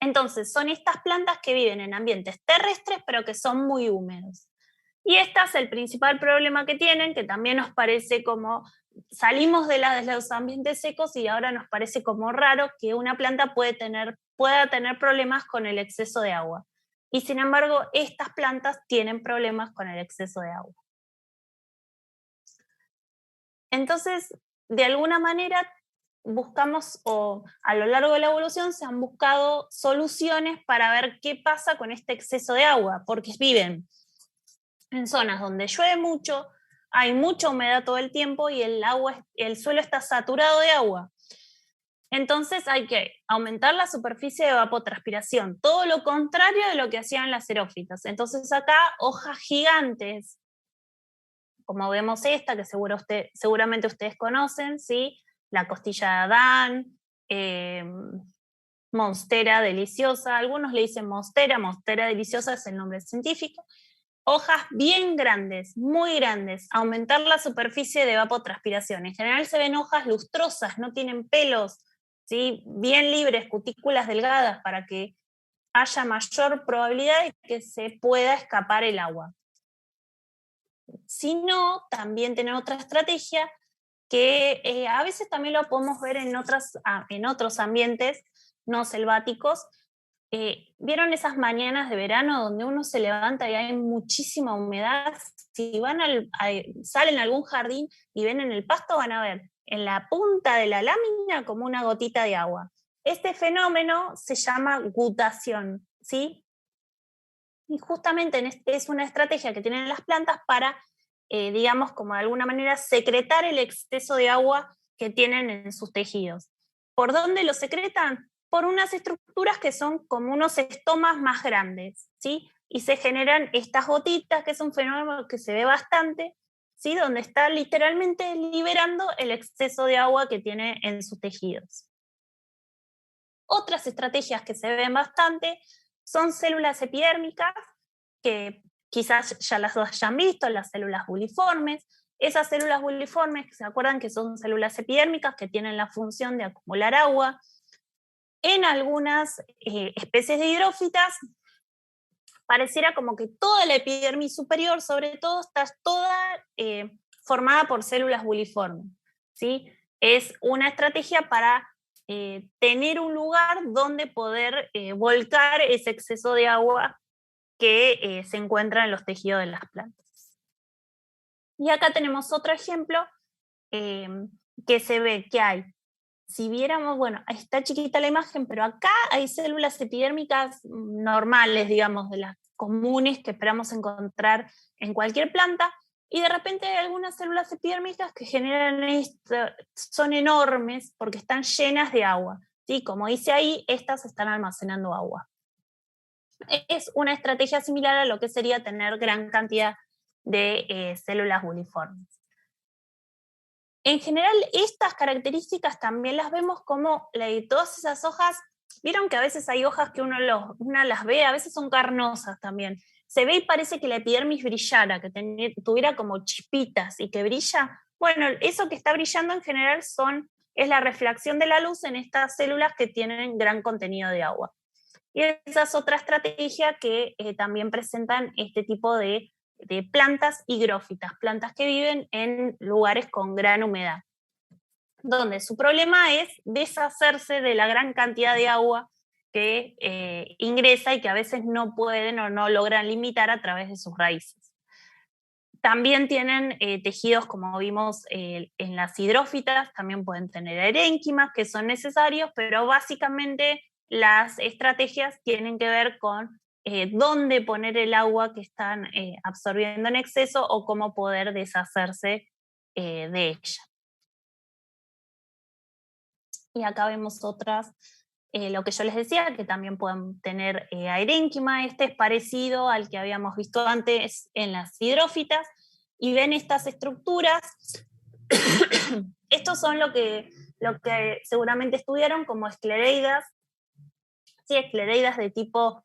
Entonces, son estas plantas que viven en ambientes terrestres, pero que son muy húmedos. Y este es el principal problema que tienen, que también nos parece como, salimos de los ambientes secos y ahora nos parece como raro que una planta pueda tener problemas con el exceso de agua. Y sin embargo, estas plantas tienen problemas con el exceso de agua. Entonces, de alguna manera, buscamos, o a lo largo de la evolución se han buscado soluciones para ver qué pasa con este exceso de agua, porque viven en zonas donde llueve mucho, hay mucha humedad todo el tiempo y el suelo está saturado de agua. Entonces hay que aumentar la superficie de evapotranspiración, todo lo contrario de lo que hacían las xerófitas. Entonces acá hojas gigantes como vemos esta, que seguramente ustedes conocen, ¿sí? La costilla de Adán, monstera deliciosa, algunos le dicen monstera deliciosa es el nombre científico. Hojas bien grandes, muy grandes, aumentar la superficie de evapotranspiración. En general se ven hojas lustrosas, no tienen pelos, ¿sí? Bien libres, cutículas delgadas, para que haya mayor probabilidad de que se pueda escapar el agua. Si no, también tener otra estrategia que a veces también lo podemos ver en otros ambientes no selváticos. ¿Vieron esas mañanas de verano donde uno se levanta y hay muchísima humedad? Si salen a algún jardín y ven en el pasto, van a ver en la punta de la lámina como una gotita de agua. Este fenómeno se llama gutación, ¿sí? Y justamente es una estrategia que tienen las plantas para, digamos, como de alguna manera, secretar el exceso de agua que tienen en sus tejidos. ¿Por dónde lo secretan? Por unas estructuras que son como unos estomas más grandes, ¿sí? Y se generan estas gotitas, que es un fenómeno que se ve bastante, ¿sí? Donde está literalmente liberando el exceso de agua que tiene en sus tejidos. Otras estrategias que se ven bastante son células epidérmicas, que quizás ya las hayan visto, las células buliformes. Esas células buliformes, ¿se acuerdan que son células epidérmicas que tienen la función de acumular agua? En algunas especies de hidrófitas pareciera como que toda la epidermis superior, sobre todo, está toda formada por células buliformes, ¿sí? Es una estrategia para tener un lugar donde poder volcar ese exceso de agua que se encuentra en los tejidos de las plantas. Y acá tenemos otro ejemplo que se ve que hay, si viéramos, bueno, está chiquita la imagen, pero acá hay células epidérmicas normales, digamos, de las comunes que esperamos encontrar en cualquier planta, y de repente hay algunas células epidérmicas que generan esto, son enormes porque están llenas de agua, ¿sí? Como dice ahí, estas están almacenando agua. Es una estrategia similar a lo que sería tener gran cantidad de células buliformes. En general, estas características también las vemos como todas esas hojas. Vieron que a veces hay hojas que uno las ve, a veces son carnosas también. Se ve y parece que la epidermis brillara, que tuviera como chispitas y que brilla. Bueno, eso que está brillando en general es la reflexión de la luz en estas células que tienen gran contenido de agua. Y esa es otra estrategia que también presentan este tipo de plantas higrófitas, plantas que viven en lugares con gran humedad, donde su problema es deshacerse de la gran cantidad de agua que ingresa y que a veces no pueden o no logran limitar a través de sus raíces. También tienen tejidos, como vimos en las hidrófitas, también pueden tener erénquimas que son necesarios, pero básicamente las estrategias tienen que ver con dónde poner el agua que están absorbiendo en exceso o cómo poder deshacerse de ella. Y acá vemos otras, lo que yo les decía, que también pueden tener erénquima. Este es parecido al que habíamos visto antes en las hidrófitas. Y ven estas estructuras. Estos son lo que seguramente estudiaron como esclereidas, ¿sí? Esclereidas de tipo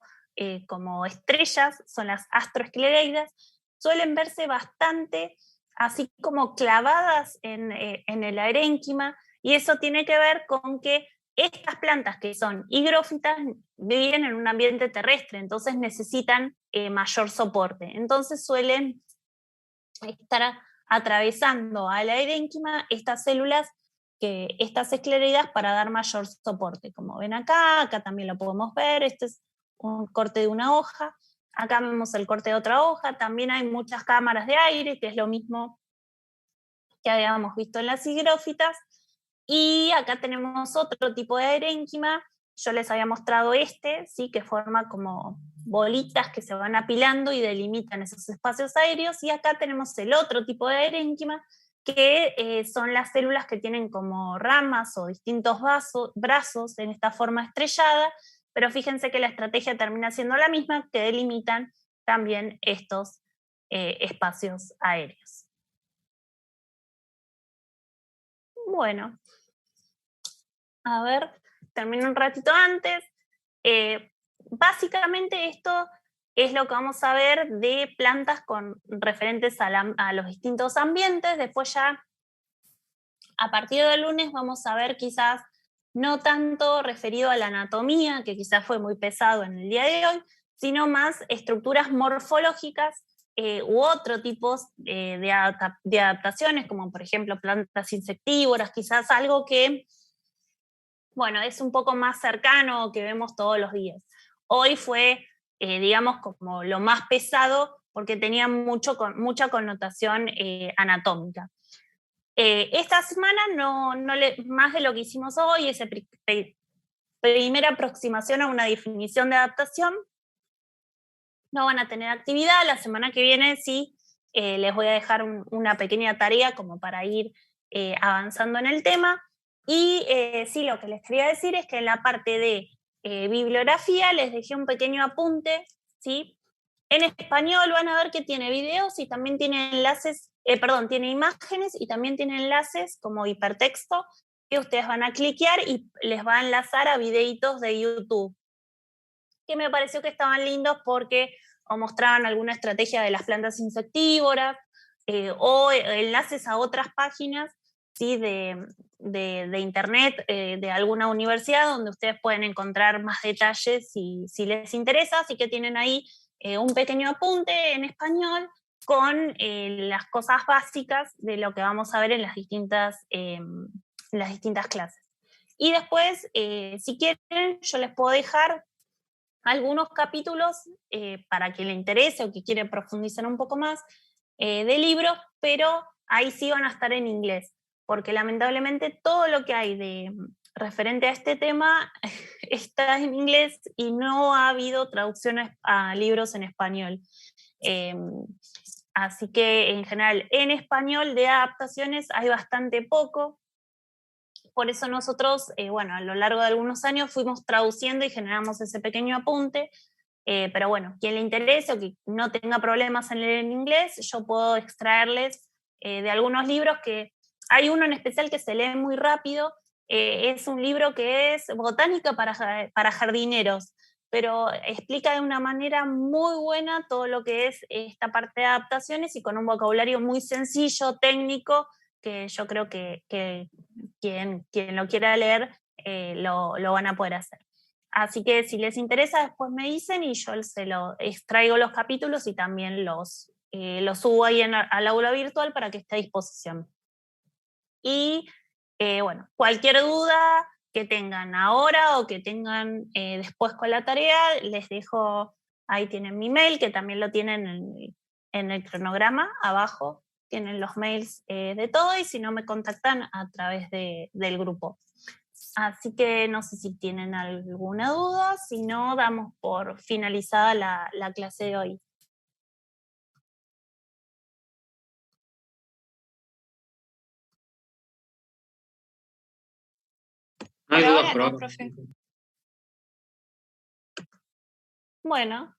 como estrellas, son las astroesclereidas, suelen verse bastante así como clavadas en el erénquima, y eso tiene que ver con que estas plantas que son higrófitas viven en un ambiente terrestre, entonces necesitan mayor soporte, entonces suelen estar atravesando a la erénquima estas células, estas esclereidas, para dar mayor soporte. Como ven acá también lo podemos ver, este es un corte de una hoja, acá vemos el corte de otra hoja, también hay muchas cámaras de aire, que es lo mismo que habíamos visto en las higrófitas, y acá tenemos otro tipo de erénquima. Yo les había mostrado ¿sí? Que forma como bolitas que se van apilando y delimitan esos espacios aéreos, y acá tenemos el otro tipo de erénquima, que son las células que tienen como ramas o distintos brazos en esta forma estrellada, pero fíjense que la estrategia termina siendo la misma, que delimitan también estos espacios aéreos. Bueno, a ver, termino un ratito antes. Básicamente esto es lo que vamos a ver de plantas con referentes a los distintos ambientes. Después ya, a partir del lunes, vamos a ver quizás no tanto referido a la anatomía, que quizás fue muy pesado en el día de hoy, sino más estructuras morfológicas u otro tipos de adaptaciones, como por ejemplo plantas insectívoras, quizás algo que, bueno, es un poco más cercano, que vemos todos los días. Hoy fue, digamos, como lo más pesado porque tenía mucha connotación anatómica. Esta semana más de lo que hicimos hoy, esa primera aproximación a una definición de adaptación, no van a tener actividad. La semana que viene sí les voy a dejar una pequeña tarea como para ir avanzando en el tema. Y sí, lo que les quería decir es que en la parte de bibliografía les dejé un pequeño apunte, ¿sí? En español van a ver que tiene videos y también tiene enlaces, tiene imágenes y también tiene enlaces como hipertexto que ustedes van a cliquear y les va a enlazar a videitos de YouTube, que me pareció que estaban lindos porque o mostraban alguna estrategia de las plantas insectívoras o enlaces a otras páginas, ¿sí? de internet de alguna universidad donde ustedes pueden encontrar más detalles si les interesa, así que tienen ahí un pequeño apunte en español con las cosas básicas de lo que vamos a ver en las distintas clases. Y después, si quieren, yo les puedo dejar algunos capítulos para quien le interese o que quiere profundizar un poco más de libros, pero ahí sí van a estar en inglés, porque lamentablemente todo lo que hay de referente a este tema está en inglés y no ha habido traducciones a libros en español. Eh, Así que en general en español de adaptaciones hay bastante poco. Por eso nosotros, bueno, a lo largo de algunos años fuimos traduciendo y generamos ese pequeño apunte. Pero bueno, quien le interese o que no tenga problemas en leer en inglés, yo puedo extraerles de algunos libros que hay uno en especial que se lee muy rápido. Es un libro que es Botánica para jardineros, pero explica de una manera muy buena todo lo que es esta parte de adaptaciones y con un vocabulario muy sencillo, técnico, que yo creo que quien lo quiera leer lo van a poder hacer. Así que si les interesa, después me dicen y yo se lo extraigo los capítulos y también los subo ahí al aula virtual para que esté a disposición. Y bueno, cualquier duda que tengan ahora o que tengan después con la tarea, les dejo, ahí tienen mi mail, que también lo tienen en el cronograma, abajo tienen los mails de todo, y si no me contactan a través del grupo. Así que no sé si tienen alguna duda, si no, damos por finalizada la clase de hoy. No hay dudas, profe. Bueno,